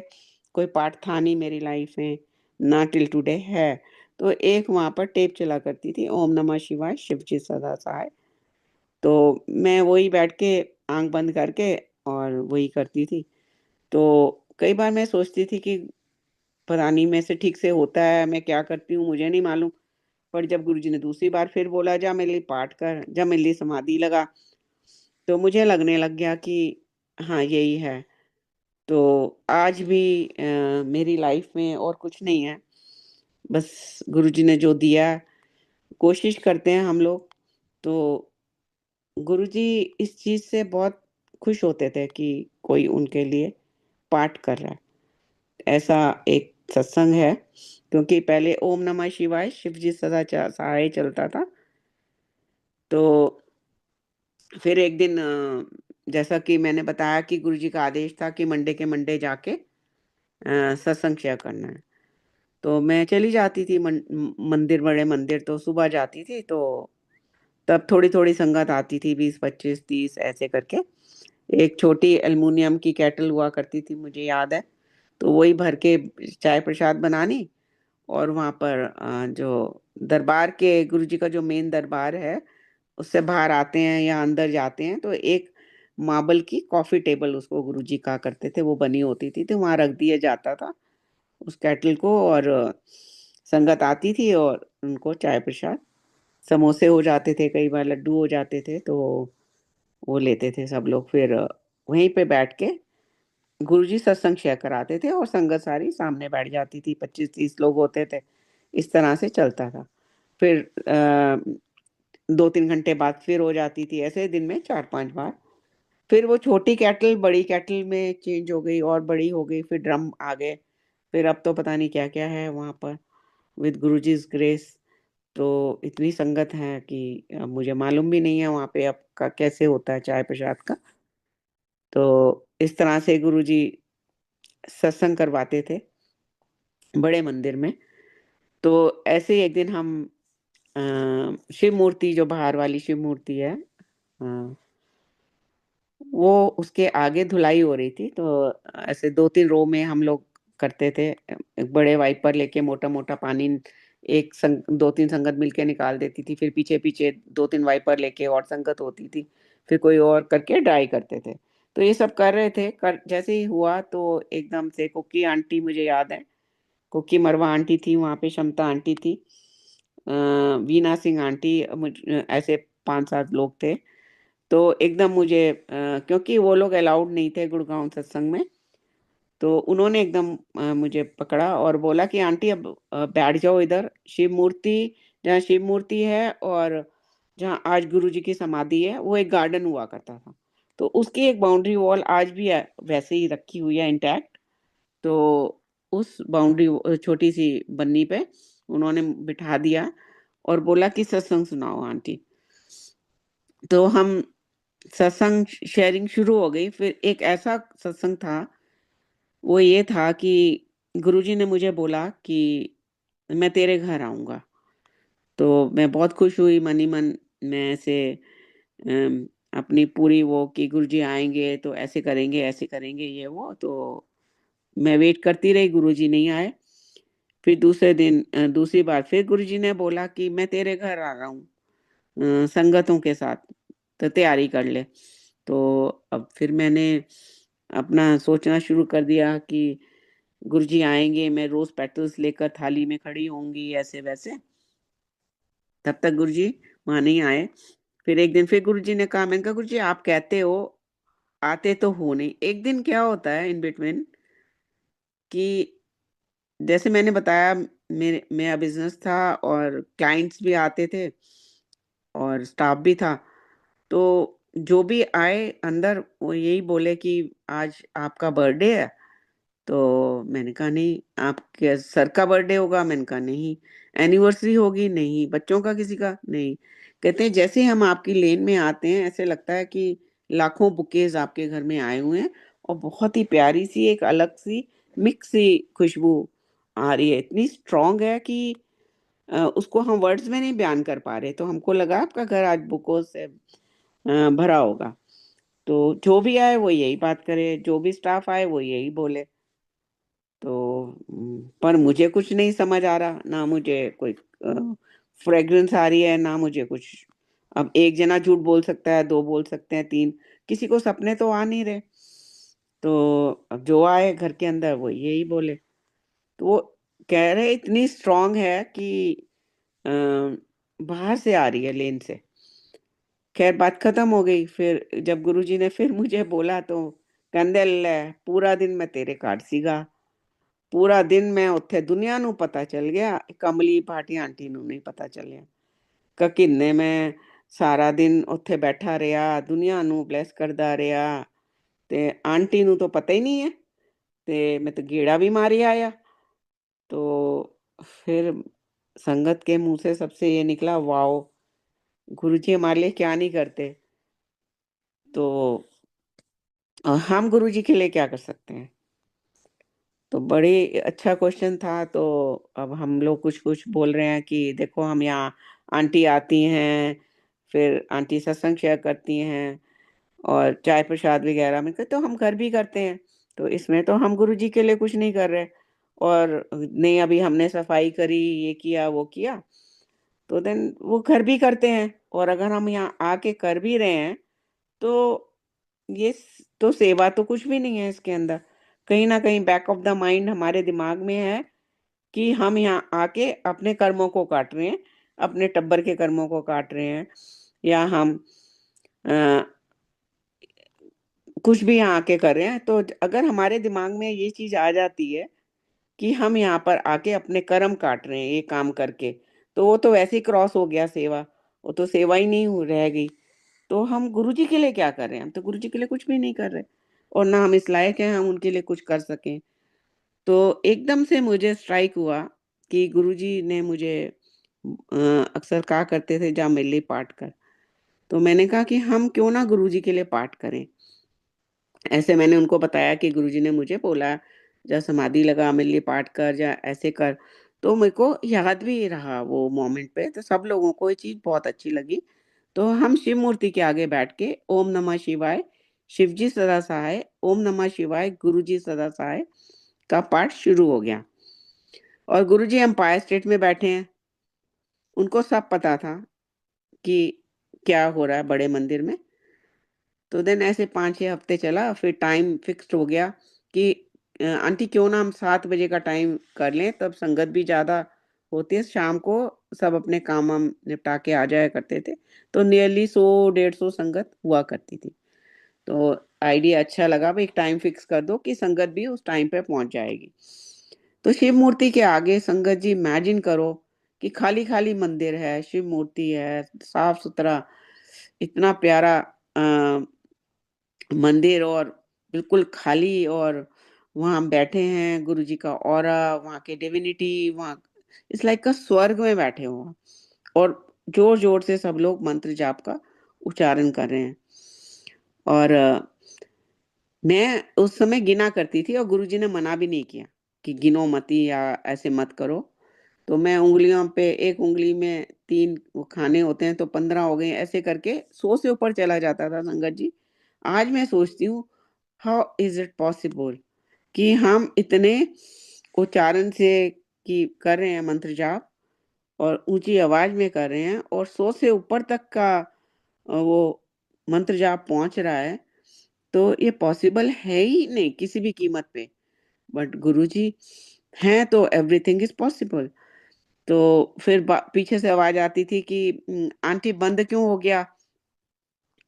कोई पाठ था नहीं मेरी लाइफ में, ना टिल टुडे है। तो एक वहां पर टेप चला करती थी, ओम नमः शिवाय शिवजी सदा सहाय। तो मैं वही बैठ के आंख बंद करके और वही करती थी। तो कई बार मैं सोचती थी कि पता नहीं मैं से ठीक से होता है, मैं क्या करती हूँ मुझे नहीं मालूम, पर जब गुरुजी ने दूसरी बार फिर बोला जा मेरे लिए पाठ कर, जब मेरे लिए समाधि लगा, तो मुझे लगने लग गया कि हाँ यही है। तो आज भी मेरी लाइफ में और कुछ नहीं है, बस गुरुजी ने जो दिया, कोशिश करते हैं हम लोग। तो गुरुजी इस चीज़ से बहुत खुश होते थे कि कोई उनके लिए पाठ कर रहा है। ऐसा एक सत्संग है, क्योंकि पहले ओम नमः शिवाय शिव जी सदा सहाय चलता था। तो फिर एक दिन जैसा कि मैंने बताया कि गुरुजी का आदेश था कि मंडे के मंडे जाके सत्संग शेयर करना है। तो मैं चली जाती थी मंदिर, बड़े मंदिर तो सुबह जाती थी, तो तब थोड़ी-थोड़ी संगत आती थी, 20, 25, 30 ऐसे करके। एक छोटी एल्युमिनियम की केटल हुआ करती थी, मुझे याद है। तो वही भर के चाय प्रसाद बनानी, और वहाँ पर जो दरबार के गुरुजी का जो मेन दरबार है, उससे बाहर आते हैं या अंदर जाते हैं, तो एक मार्बल की कॉफ़ी टेबल उसको गुरुजी कहा करते थे, वो बनी होती थी, तो वहाँ रख दिया जाता था उस केटल को, और संगत आती थी और उनको चाय प्रसाद, समोसे हो जाते थे, कई बार लड्डू हो जाते थे, तो वो लेते थे सब लोग। फिर वहीं पे बैठ के गुरुजी सत्संग शेयर कराते थे और संगत सारी सामने बैठ जाती थी, 25-30 लोग होते थे। इस तरह से चलता था। फिर 2-3 घंटे बाद फिर हो जाती थी, ऐसे दिन में 4-5 बार। फिर वो छोटी केटल बड़ी केटल में चेंज हो गई और बड़ी हो गई, फिर ड्रम आ गए। फिर अब तो पता नहीं क्या-क्या है वहाँ पर, विद गुरुजीज़ ग्रेस। तो इतनी संगत है कि मुझे मालूम भी नहीं है वहाँ पे अब का कैसे होता है चाय प्रसाद का। तो इस तरह से गुरुजी सत्संग करवाते थे बड़े मंदिर में। तो ऐसे ही एक दिन हम शिव मूर्ति, जो बाहर वाली शिव मूर्ति है, वो उसके आगे धुलाई हो रही थी, तो ऐसे 2-3 रो में हम लोग करते थे। एक बड़े वाइपर लेके मोटा-मोटा पानी, एक संग 2-3 संगत मिलके निकाल देती थी, फिर पीछे-पीछे 2-3 वाइपर लेके और संगत होती थी, फिर कोई और करके ड्राई करते थे। तो ये सब कर रहे थे, कर जैसे ही हुआ तो एकदम से कुकी आंटी, मुझे याद है, कुकी मरवा आंटी थी, वहाँ पे क्षमता आंटी थी, वीना सिंह आंटी, ऐसे 5-7 लोग थे। तो एकदम मुझे क्योंकि वो लोग अलाउड नहीं थे गुड़गाँव सत्संग में, तो उन्होंने एकदम मुझे पकड़ा और बोला कि आंटी अब बैठ जाओ इधर, शिव मूर्ति, जहाँ शिव मूर्ति है और जहाँ आज गुरुजी की समाधि है, वो एक गार्डन हुआ करता था। तो उसकी एक बाउंड्री वॉल आज भी वैसे ही रखी हुई है इंटैक्ट। तो उस बाउंड्री छोटी-सी बन्नी पे उन्होंने बिठा दिया और बोला कि सत्संग सुनाओ आंटी। तो हम सत्संग शेयरिंग शुरू हो गई। फिर एक ऐसा सत्संग था, वो ये था कि गुरुजी ने मुझे बोला कि मैं तेरे घर आऊँगा। तो मैं बहुत खुश हुई मन ही मन, मैं ऐसे अम, अपनी पूरी वो कि गुरुजी आएँगे तो ऐसे करेंगे ये वो, तो मैं वेट करती रही, गुरुजी नहीं आए। फिर दूसरे दिन दूसरी बार फिर गुरुजी ने बोला कि मैं तेरे घर आ रहा हूँ संगतों के साथ, तो तैयारी कर ले। तो अब फिर मैंने अपना सोचना शुरू कर दिया कि गुरुजी आएँगे, मैं रोज़ पेटल्स लेकर थाली में खड़ी होंगी, ऐसे-वैसे। तब तक गुरुजी वहाँ नहीं आए। फिर एक दिन फिर गुरुजी ने कहा, मैंने कहा गुरुजी आप कहते हो, आते तो हो नहीं। एक दिन क्या होता है इन बिटवीन कि जैसे मैंने बताया, मेरा बिज़नेस था और क्लाइंट्स भी आते थे और स्टाफ भी था। तो जो भी आए अंदर वो यही बोले कि आज आपका बर्थडे है? तो मैंने कहा नहीं, आपके सर का बर्थडे होगा? मैंने कहा नहीं। एनिवर्सरी होगी? नहीं। बच्चों का किसी का? नहीं। कहते हैं जैसे ही हम आपकी लेन में आते हैं ऐसे लगता है कि लाखों बुकेज़ आपके घर में आए हुए हैं और बहुत ही प्यारी-सी एक अलग-सी मिक्स सी खुशबू आ रही है। इतनी स्ट्रॉन्ग है कि उसको हम वर्ड्स में नहीं बयान कर पा रहे। तो हमको लगा आपका घर आज बुकों से भरा होगा। तो जो भी आए वो यही बात करे, जो भी स्टाफ आए वो यही बोले। तो पर मुझे कुछ नहीं समझ आ रहा, ना मुझे कोई फ्रेग्रेंस आ रही है, ना मुझे कुछ। अब एक जना झूठ बोल सकता है, 2 बोल सकते हैं, 3, किसी को सपने तो आ नहीं रहे। तो अब जो आए घर के अंदर वो यही बोले। तो वो कह रहे इतनी स्ट्रॉन्ग है कि बाहर से आ रही है लेन से। खैर बात खत्म हो गई। फिर जब गुरुजी ने फिर मुझे बोला तो कहंदे ले पूरा दिन मैं तेरे घर सीगा, पूरा दिन मैं उत्थे दुनिया ਨੂੰ ਪਤਾ ਚੱਲ ਗਿਆ, ਕਮਲੀ ਭਾਟੀ ਆਂਟੀ ਨੂੰ ਨਹੀਂ ਪਤਾ ਚੱਲਿਆ। ਕਿੰਨੇ ਮੈਂ ਸਾਰਾ ਦਿਨ ਉੱਥੇ ਬੈਠਾ ਰਿਹਾ, ਦੁਨੀਆ ਨੂੰ ਬਲੈਸ ਕਰਦਾ ਰਿਹਾ, ਤੇ ਆਂਟੀ ਨੂੰ ਤਾਂ ਪਤਾ ਹੀ नहीं है, ਤੇ मैं तो गेड़ा भी मारी आया। तो फिर संगत के मुंह से सबसे ये निकला, वाओ गुरुजी हमारे लिए क्या नहीं करते। तो हम गुरुजी के लिए क्या कर सकते हैं। तो बड़ी अच्छा क्वेश्चन था। तो अब हम लोग कुछ-कुछ बोल रहे हैं कि देखो हम यहाँ आंटी आती हैं, फिर आंटी सत्संग शेयर करती हैं और चाय प्रसाद वगैरह में तो हम घर भी करते हैं। तो इसमें तो हम गुरुजी के लिए कुछ नहीं कर रहे। और नहीं अभी हमने सफाई करी, ये किया, वो किया, तो देन वो घर भी करते हैं। और अगर हम यहाँ आके कर भी रहे हैं, तो ये तो सेवा तो कुछ भी नहीं है इसके अंदर। कहीं न कहीं बैक ऑफ द माइंड हमारे दिमाग में है कि हम यहाँ आके अपने कर्मों को काट रहे हैं, अपने टब्बर के कर्मों को काट रहे हैं, या हम अ, कुछ भी यहाँ आके कर रहे हैं। तो अगर हमारे दिमाग में ये चीज़ आ जाती है कि हम यहाँ पर आके अपने कर्म काट रहे हैं ये काम करके, तो वो तो वैसे ही क्रॉस हो गया सेवा, वो तो सेवा ही नहीं हो रह गई। तो हम गुरुजी के लिए क्या कर रहे हैं? हम तो गुरुजी के लिए कुछ भी नहीं कर रहे और ना हम इस लायक हैं हम उनके लिए कुछ कर सकें। तो एकदम से मुझे स्ट्राइक हुआ कि गुरुजी ने मुझे अक्सर कहा करते थे जा मेरे लिए पाठ कर। तो मैंने कहा कि हम क्यों ना गुरुजी के लिए पाठ करें। ऐसे मैंने उनको बताया कि गुरुजी ने मुझे बोला जा समाधि लगा मेरे लिए पाठ कर, जा ऐसे कर। तो मेरे को याद भी रहा वो मोमेंट पे, तो सब लोगों को ये चीज़ बहुत अच्छी लगी। तो हम शिव मूर्ति के आगे बैठ के ओम नमः शिवाय, शिवजी सदा सहाय, ओम नमः शिवाय, गुरुजी सदा सहाय का पाठ शुरू हो गया। और गुरुजी एम्पायर स्टेट में बैठे हैं, उनको सब पता था कि क्या हो रहा है बड़े मंदिर में। तो देन ऐसे 5-6 हफ्ते चला, फिर टाइम फिक्स्ड हो गया कि आंटी क्यों ना हम 7 बजे का टाइम कर लें, तब संगत भी ज़्यादा होती है, शाम को सब अपने काम-वाम निपटा के आ जाया करते थे। तो नियरली 100 150 संगत हुआ करती थी। तो आइडिया अच्छा लगा, भई एक टाइम फिक्स कर दो कि संगत भी उस टाइम पे पहुँच जाएगी। तो शिव मूर्ति के आगे संगत जी इमेजिन करो कि खाली-खाली मंदिर है, शिव मूर्ति है, साफ-सुथरा, इतना प्यारा अ, मंदिर और बिल्कुल खाली, और वहाँ हम बैठे हैं, गुरुजी का ऑरा, वहाँ के डिविनिटी, वहाँ इट्स लाइक स्वर्ग में बैठे हो आप। और ज़ोर-ज़ोर से सब लोग मंत्र जाप का उच्चारण कर रहे हैं। और मैं उस समय गिना करती थी और गुरुजी ने मना भी नहीं किया कि गिनो मती या ऐसे मत करो। तो मैं उँगलियों पे एक उँगली में 3 वो खाने होते हैं तो 15 हो गए, ऐसे करके 100 से ऊपर चला जाता था संगत जी। आज मैं सोचती हूँ हाउ इज़ इट पॉसिबल कि हम इतने उच्चारण से कि कर रहे हैं मंत्र जाप और ऊँची आवाज़ में कर रहे हैं और 100 से ऊपर तक का वो मंत्र जाप पहुँच रहा है। तो ये पॉसिबल है ही नहीं किसी भी कीमत पे। बट गुरुजी हैं तो एवरीथिंग इज़ पॉसिबल। तो फिर बा पीछे से आवाज़ आती थी कि आंटी बंद क्यों हो गया?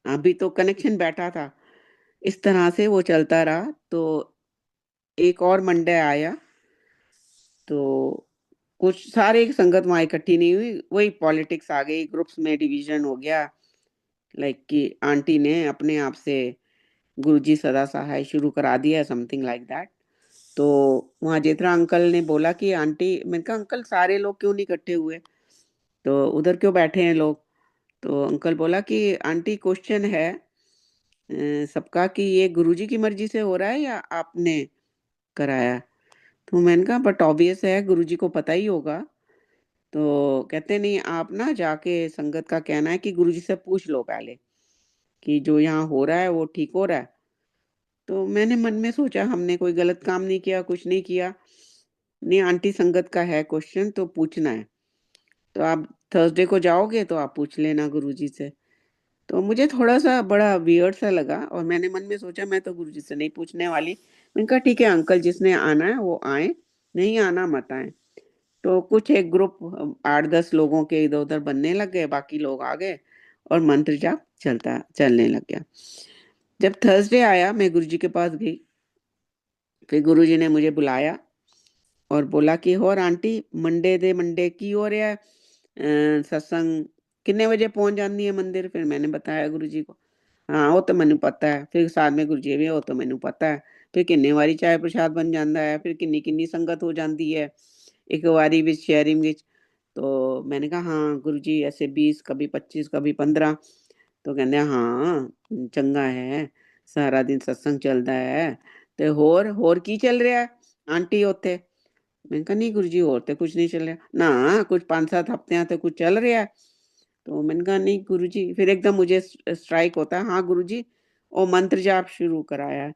अभी तो कनेक्शन बैठा था। इस तरह से वो चलता रहा। तो एक और मंडे आया, तो कुछ सारे संगत वहाँ इकट्ठी नहीं हुई, वही पॉलिटिक्स आ गई, ग्रुप्स में डिवीज़न हो गया। लाइक कि आंटी ने अपने आप से गुरुजी सदा सहाय शुरू करा दिया, समथिंग लाइक दैट। तो वहाँ जेठरा अंकल ने बोला कि आंटी, मैंने कहा अंकल सारे लोग क्यों नहीं इकट्ठे हुए? तो उधर क्यों बैठे हैं लोग? तो अंकल बोला कि आंटी क्वेश्चन है सबका कि ये गुरुजी की मर्ज़ी से हो रहा है या आपने कराया? तो मैंने कहा बट ऑब्वियस है गुरुजी को पता ही होगा। तो कहते नहीं आप ना जाके संगत का कहना है कि गुरुजी से पूछ लो पहले, कि जो यहाँ हो रहा है वो ठीक हो रहा है? तो मैंने मन में सोचा हमने कोई गलत काम नहीं किया, कुछ नहीं किया। नहीं आंटी संगत का है क्वेश्चन तो पूछना है। तो आप थर्सडे को जाओगे तो आप पूछ लेना गुरुजी से। तो मुझे थोड़ा-सा बड़ा वियर्ड सा लगा और मैंने मन में सोचा मैं तो गुरुजी से नहीं पूछने वाली। मैंने कहा ठीक है अंकल जिसने आना है वो आएँ, नहीं आना मत आएँ। तो कुछ एक ग्रुप 8-10 लोगों के इधर-उधर बनने लग गए, बाकी लोग आ गए और मंत्र जाप चलने लग गया। जब थर्सडे आया, मैं गुरुजी के पास गई। फिर गुरुजी ने मुझे बुलाया और बोला कि ਹੋਰ ਆਂਟੀ ਮੰਡੇ ਦੇ ਮੰਡੇ ਕੀ ਹੋ ਰਿਹਾ ਹੈ? सत्संग कितने बजे पहुंच जाती है मंदिर? फिर मैंने बताया गुरुजी को। हाँ वो तो मैनू पता है। फिर साथ में गुरुजी भी वो तो मैनू पता है। फिर किन्ने वारी चाय प्रसाद बन जाता है, फिर किन्नी किन्नी संगत हो जाती है एक वारी विच शेयरिंग विच। तो मैंने कहा हाँ गुरुजी ऐसे 20 कभी 25 कभी 15। तो कहते हाँ चंगा है, सारा दिन सत्संग चलता है। तो होर की चल रहा है आंटी उत्थे? मैंने कहा नहीं गुरुजी और तो कुछ नहीं चल रहा। ना कुछ 5-7 हफ्ते तो कुछ चल रहा है। तो मैंने कहा नहीं गुरुजी। फिर एकदम मुझे स्ट्राइक होता है, हाँ गुरुजी वो मंत्र जाप शुरू कराया है।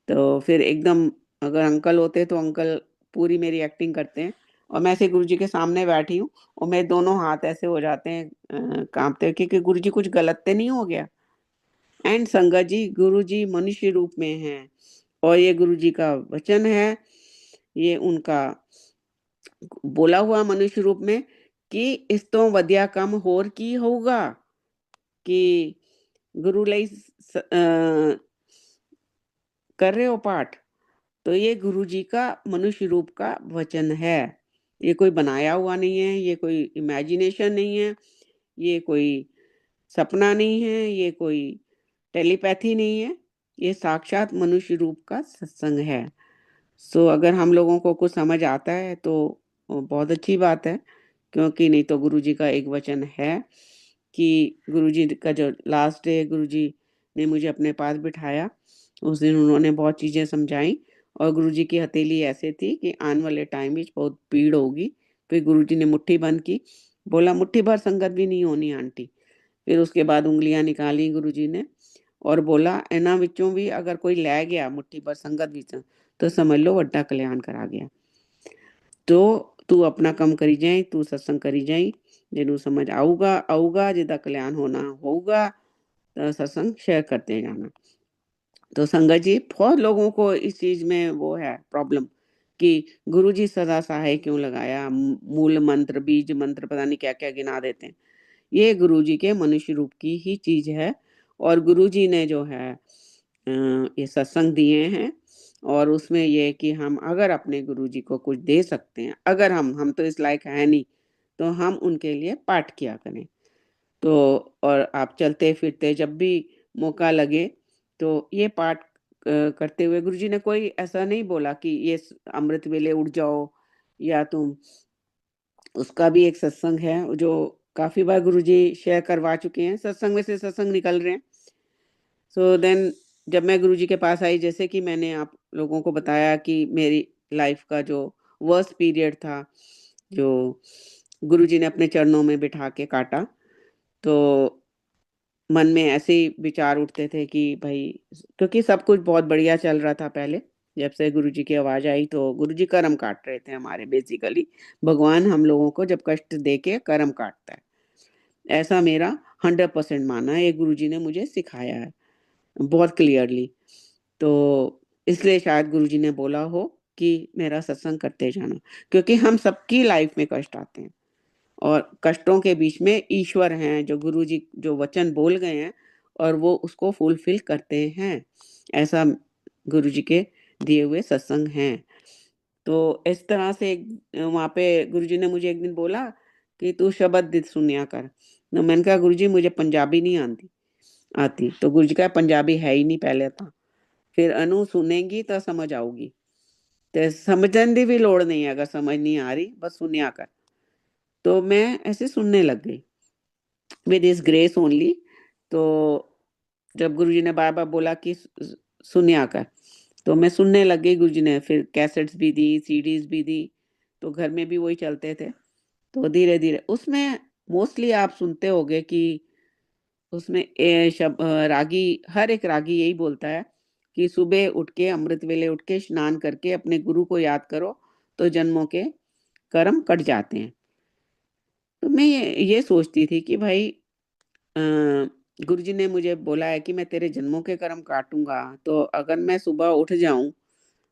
तो फिर एकदम अगर अंकल होते तो अंकल पूरी मेरी एक्टिंग करते हैं और मैं ऐसे गुरुजी के सामने बैठी हूँ और मेरे दोनों हाथ ऐसे हो जाते हैं कांपते हुए कि गुरुजी कुछ गलत तो नहीं हो गया। एंड संगत जी गुरुजी मनुष्य रूप में हैं और ये गुरुजी का वचन है, ये उनका बोला हुआ मनुष्य रूप में कि इस तो वधिया कम होर की होगा कि गुरु ਲਈ कर रहे हो पाठ। तो ये गुरुजी का मनुष्य रूप का वचन है। ये कोई बनाया हुआ नहीं है, ये कोई इमेजिनेशन नहीं है, ये कोई सपना नहीं है, ये कोई टेलीपैथी नहीं है, ये साक्षात मनुष्य रूप का सत्संग है। सो अगर हम लोगों को कुछ समझ आता है तो बहुत अच्छी बात है, क्योंकि नहीं तो गुरुजी का एक वचन है कि गुरुजी का जो लास्ट डे गुरुजी ने मुझे अपने पास बिठाया, उस दिन उन्होंने बहुत चीज़ें समझाई और गुरुजी की हथेली ऐसे थी कि आने वाले टाइम में बहुत भीड़ होगी। फिर गुरुजी ने मुट्ठी बंद की, बोला मुट्ठी भर संगत भी नहीं होनी आंटी। फिर उसके बाद उँगलियाँ निकाली गुरुजी ने और बोला इन्हां विचों भी अगर कोई लै गया मुट्ठी भर संगत विचों तो समझ लो वड्डा कल्याण करा गया। तो तू अपना काम करी जाई, तू सत्संग करी जाई, जिन्हों समझ आऊगा जिदा कल्याण होना होगा तो सत्संग शेयर करते जाना। तो संगत जी बहुत लोगों को इस चीज में वो है प्रॉब्लम कि गुरुजी सदा सहाय क्यों लगाया, मूल मंत्र बीज मंत्र पता नहीं क्या क्या गिना देते हैं। ये गुरुजी के मनुष्य रूप की ही चीज है और गुरुजी ने जो है ये सत्संग दिए हैं और उसमें ये है कि हम अगर अपने गुरुजी को कुछ दे सकते हैं, अगर हम तो इस लायक है नहीं, तो हम उनके लिए पाठ किया करें। तो और आप चलते फिरते जब भी मौका लगे तो ये पाठ करते हुए गुरुजी ने कोई ऐसा नहीं बोला कि ये अमृत वेले उठ जाओ या तुम, उसका भी एक सत्संग है जो काफी बार गुरुजी शेयर करवा चुके हैं, सत्संग में से सत्संग निकल रहे हैं। सो देन जब मैं गुरुजी के पास आई, जैसे कि मैंने आप लोगों को बताया कि मेरी लाइफ का जो वर्स्ट पीरियड था, जो गुरुजी ने अपने चरणों में बिठा के काटा, तो मन में ऐसे ही विचार उठते थे कि भाई क्योंकि सब कुछ बहुत बढ़िया चल रहा था पहले, जब से गुरुजी की आवाज आई तो गुरुजी कर्म काट रहे थे हमारे बेसिकली। भगवान हम लोगों को जब कष्ट दे के कर्म काटता है, ऐसा मेरा 100% मानना है। ये गुरुजी ने मुझे सिखाया है बहुत क्लियरली। तो इसलिए शायद गुरुजी ने बोला हो कि मेरा सत्संग करते जाना, क्योंकि हम सबकी लाइफ में कष्ट आते हैं और कष्टों के बीच में ईश्वर हैं जो गुरुजी जो वचन बोल गए हैं और वो उसको फुलफिल करते हैं। ऐसा गुरुजी के दिए हुए सत्संग हैं। तो इस तरह से वहाँ पे गुरुजी ने मुझे एक दिन बोला कि तू शब्द सुनिया कर। तो मैंने कहा गुरुजी मुझे पंजाबी नहीं आती। तो गुरुजी का पंजाबी है ही नहीं पहले तो। फिर अनु सुनेगी तो समझ आऊगी, तो समझने की भी लोड़ नहीं है अगर समझ नहीं आ रही, बस सुनिया कर। तो मैं ऐसे सुनने लग गई विद हिज ग्रेस ओनली। तो जब गुरुजी ने बार बार बोला कि सुनिया कर, तो मैं सुनने लग गई। गुरुजी ने फिर कैसेट्स भी दी, सीडीज भी दी, तो घर में भी वही चलते थे। तो धीरे धीरे उसमें मोस्टली आप सुनते होगे कि उसमें रागी, हर एक रागी यही बोलता है कि सुबह उठ के अमृत वेले उठ के स्नान करके अपने गुरु को याद करो तो जन्मों के कर्म कट जाते हैं। तो मैं ये सोचती थी कि भाई अ, गुरुजी ने मुझे बोला है कि मैं तेरे जन्मों के कर्म काटूंगा, तो अगर मैं सुबह उठ जाऊं,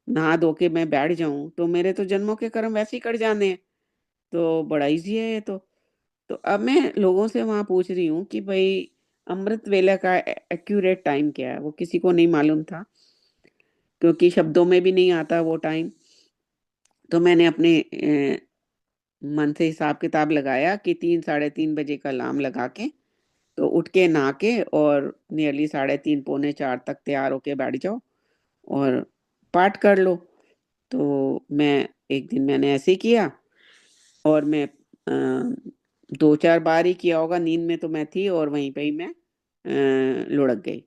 नहा धो के मैं बैठ जाऊं, तो मेरे तो जन्मों के कर्म वैसे ही कट जाने हैं। तो बड़ा ईज़ी है ये तो। तो अब मैं लोगों से वहाँ पूछ रही हूँ कि भई अमृत वेला का एक्यूरेट टाइम क्या है? वो किसी को नहीं मालूम था, क्योंकि शब्दों में भी नहीं आता वो टाइम। तो मैंने अपने मन से हिसाब-किताब लगाया कि 3 साढ़े 3 बजे का अलार्म लगा के, तो उठ के नहा के और नियरली साढ़े 3 पौने 4 तक तैयार होके बैठ जाओ और पाठ कर लो। तो मैं एक दिन मैंने ऐसे ही किया और मैं 2-4 बार ही किया होगा, नींद में तो मैं थी और वहीं पे ही मैं लुढ़क गई,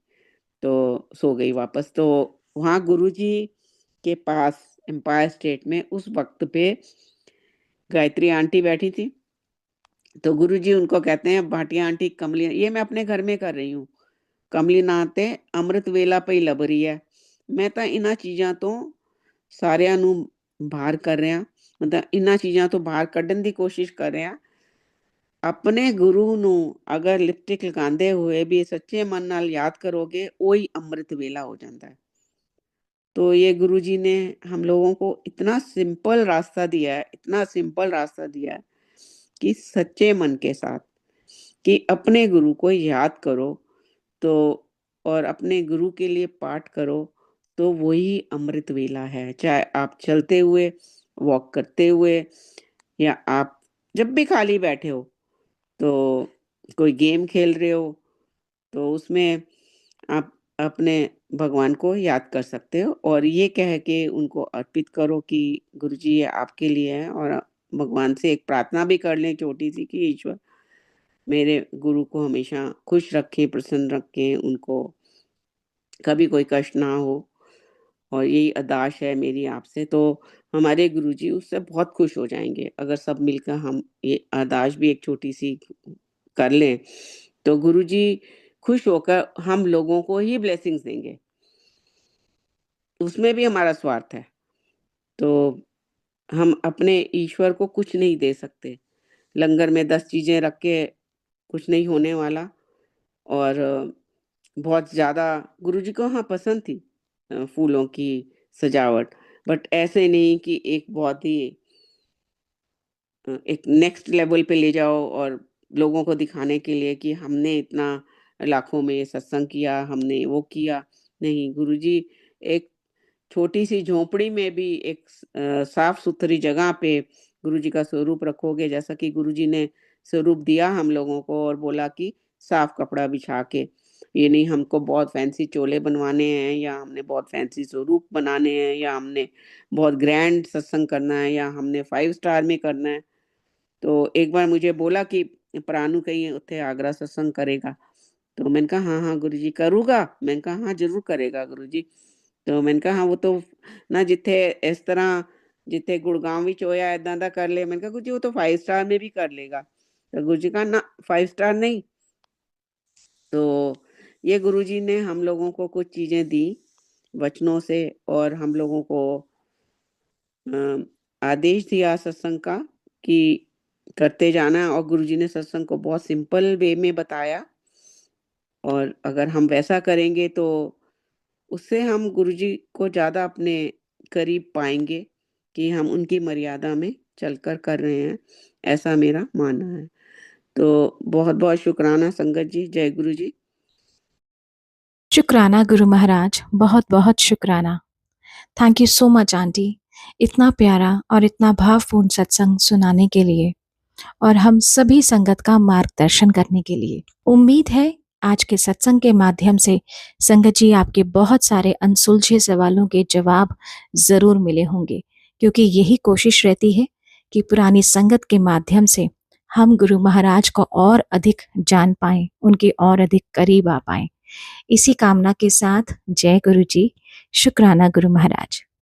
तो सो गई वापस। तो वहाँ गुरुजी के पास एम्पायर स्टेट में उस वक़्त पे गायत्री आंटी बैठी थी, तो गुरुजी उनको कहते हैं भाटिया आंटी कमली, ये मैं अपने घर में कर रही हूँ। कमली ਨਾਂ ਤੇ ਅੰਮ੍ਰਿਤ ਵੇਲਾ ਪਈ ਲੱਭ ਰਹੀ ਹੈ। ਮੈਂ ਤਾਂ ਇਹਨਾਂ ਚੀਜ਼ਾਂ ਤੋਂ ਸਾਰਿਆਂ ਨੂੰ ਬਾਹਰ ਕਰ ਰਿਹਾ, ਮਤਲਬ ਇਹਨਾਂ ਚੀਜ਼ਾਂ ਤੋਂ ਬਾਹਰ ਕੱਢਣ ਦੀ ਕੋਸ਼ਿਸ਼ ਕਰ ਰਿਹਾ। ਆਪਣੇ ਗੁਰੂ ਨੂੰ ਅਗਰ ਲਿਪਸਟਿਕ ਲਗਾਉਂਦੇ ਹੋਏ ਵੀ ਸੱਚੇ ਮਨ ਨਾਲ ਯਾਦ ਕਰੋਗੇ, ਉਹੀ ਅੰਮ੍ਰਿਤ ਵੇਲਾ ਹੋ ਜਾਂਦਾ है। तो ये गुरुजी ने हम लोगों को इतना सिंपल रास्ता दिया है, इतना सिंपल रास्ता दिया है कि सच्चे मन के साथ कि अपने गुरु को याद करो, तो और अपने गुरु के लिए पाठ करो, तो वही अमृत वेला है। चाहे आप चलते हुए, वॉक करते हुए या आप जब भी खाली बैठे हो, तो कोई गेम खेल रहे हो, तो उसमें आप अपने भगवान को याद कर सकते हो और ये कह के उनको अर्पित करो कि गुरुजी ये आपके लिए है, और भगवान से एक प्रार्थना भी कर लें छोटी-सी कि ईश्वर मेरे गुरु को हमेशा खुश रखें, प्रसन्न रखें, उनको कभी कोई कष्ट ना हो, और यही अरदास है मेरी आपसे। तो हमारे गुरुजी उससे बहुत खुश हो जाएँगे। अगर सब मिलकर हम ये अरदास भी एक छोटी-सी कर लें, तो गुरुजी खुश होकर हम लोगों को ही ब्लेसिंग्स देंगे। उसमें भी हमारा स्वार्थ है। तो हम अपने ईश्वर को कुछ नहीं दे सकते। लंगर में 10 चीज़ें रख के कुछ नहीं होने वाला। और बहुत ज़्यादा गुरुजी को हाँ पसंद थी फूलों की सजावट, बट ऐसे नहीं कि एक बहुत ही एक नेक्स्ट लेवल पे ले जाओ और लोगों को दिखाने के लिए कि हमने इतना लाखों में सत्संग किया, हमने वो किया। नहीं, गुरुजी एक छोटी-सी झोंपड़ी में भी एक साफ-सुथरी जगह पे गुरुजी का स्वरूप रखोगे, जैसा कि गुरुजी ने स्वरूप दिया हम लोगों को और बोला कि साफ कपड़ा बिछा के। ये नहीं हमको बहुत फैंसी चोले बनवाने हैं या हमने बहुत फैंसी स्वरूप बनाने हैं या हमने बहुत ग्रैंड सत्संग करना है या हमने 5 स्टार में करना है। तो एक बार मुझे बोला कि प्राणु कहीं उत्थे आगरा सत्संग करेगा। तो मैंने कहा, "हाँ, हाँ गुरुजी करूँगा।" मैंने कहा, "हाँ, ज़रूर करेगा गुरुजी।" तो मैंने कहा, "हाँ, वो तो ना जिथे इस तरह जिथे गुड़गाँव विच होया इदां दा कर ले।" मैंने कहा, "गुरुजी वो तो 5 स्टार में भी कर लेगा।" तो गुरुजी कहा, "ना 5 स्टार नहीं।" तो ये गुरुजी ने हम लोगों को कुछ चीज़ें दी वचनों से, और हम लोगों को अ, आदेश दिया सत्संग का कि करते जाना है, और गुरुजी ने सत्संग को बहुत सिंपल वे में बताया, और अगर हम वैसा करेंगे तो उससे हम गुरुजी को ज़्यादा अपने करीब पाएँगे कि हम उनकी मर्यादा में चलकर कर रहे हैं, ऐसा मेरा मानना है। तो बहुत-बहुत शुकराना संगत जी, जय गुरु जी। शुक्राना गुरु महाराज, बहुत बहुत शुक्राना। Thank you so much aunty, इतना प्यारा और इतना भावपूर्ण सत्संग सुनाने के लिए और हम सभी संगत का मार्गदर्शन करने के लिए। उम्मीद है आज के सत्संग के माध्यम से संगत जी आपके बहुत सारे अनसुलझे सवालों के जवाब जरूर मिले होंगे, क्योंकि यही कोशिश रहती है कि पुरानी संगत के माध्यम से हम गुरु महाराज को और अधिक जान पाएं, उनके और अधिक करीब आ पाएं। इसी कामना के साथ जय गुरु जी, शुक्राना गुरु महाराज।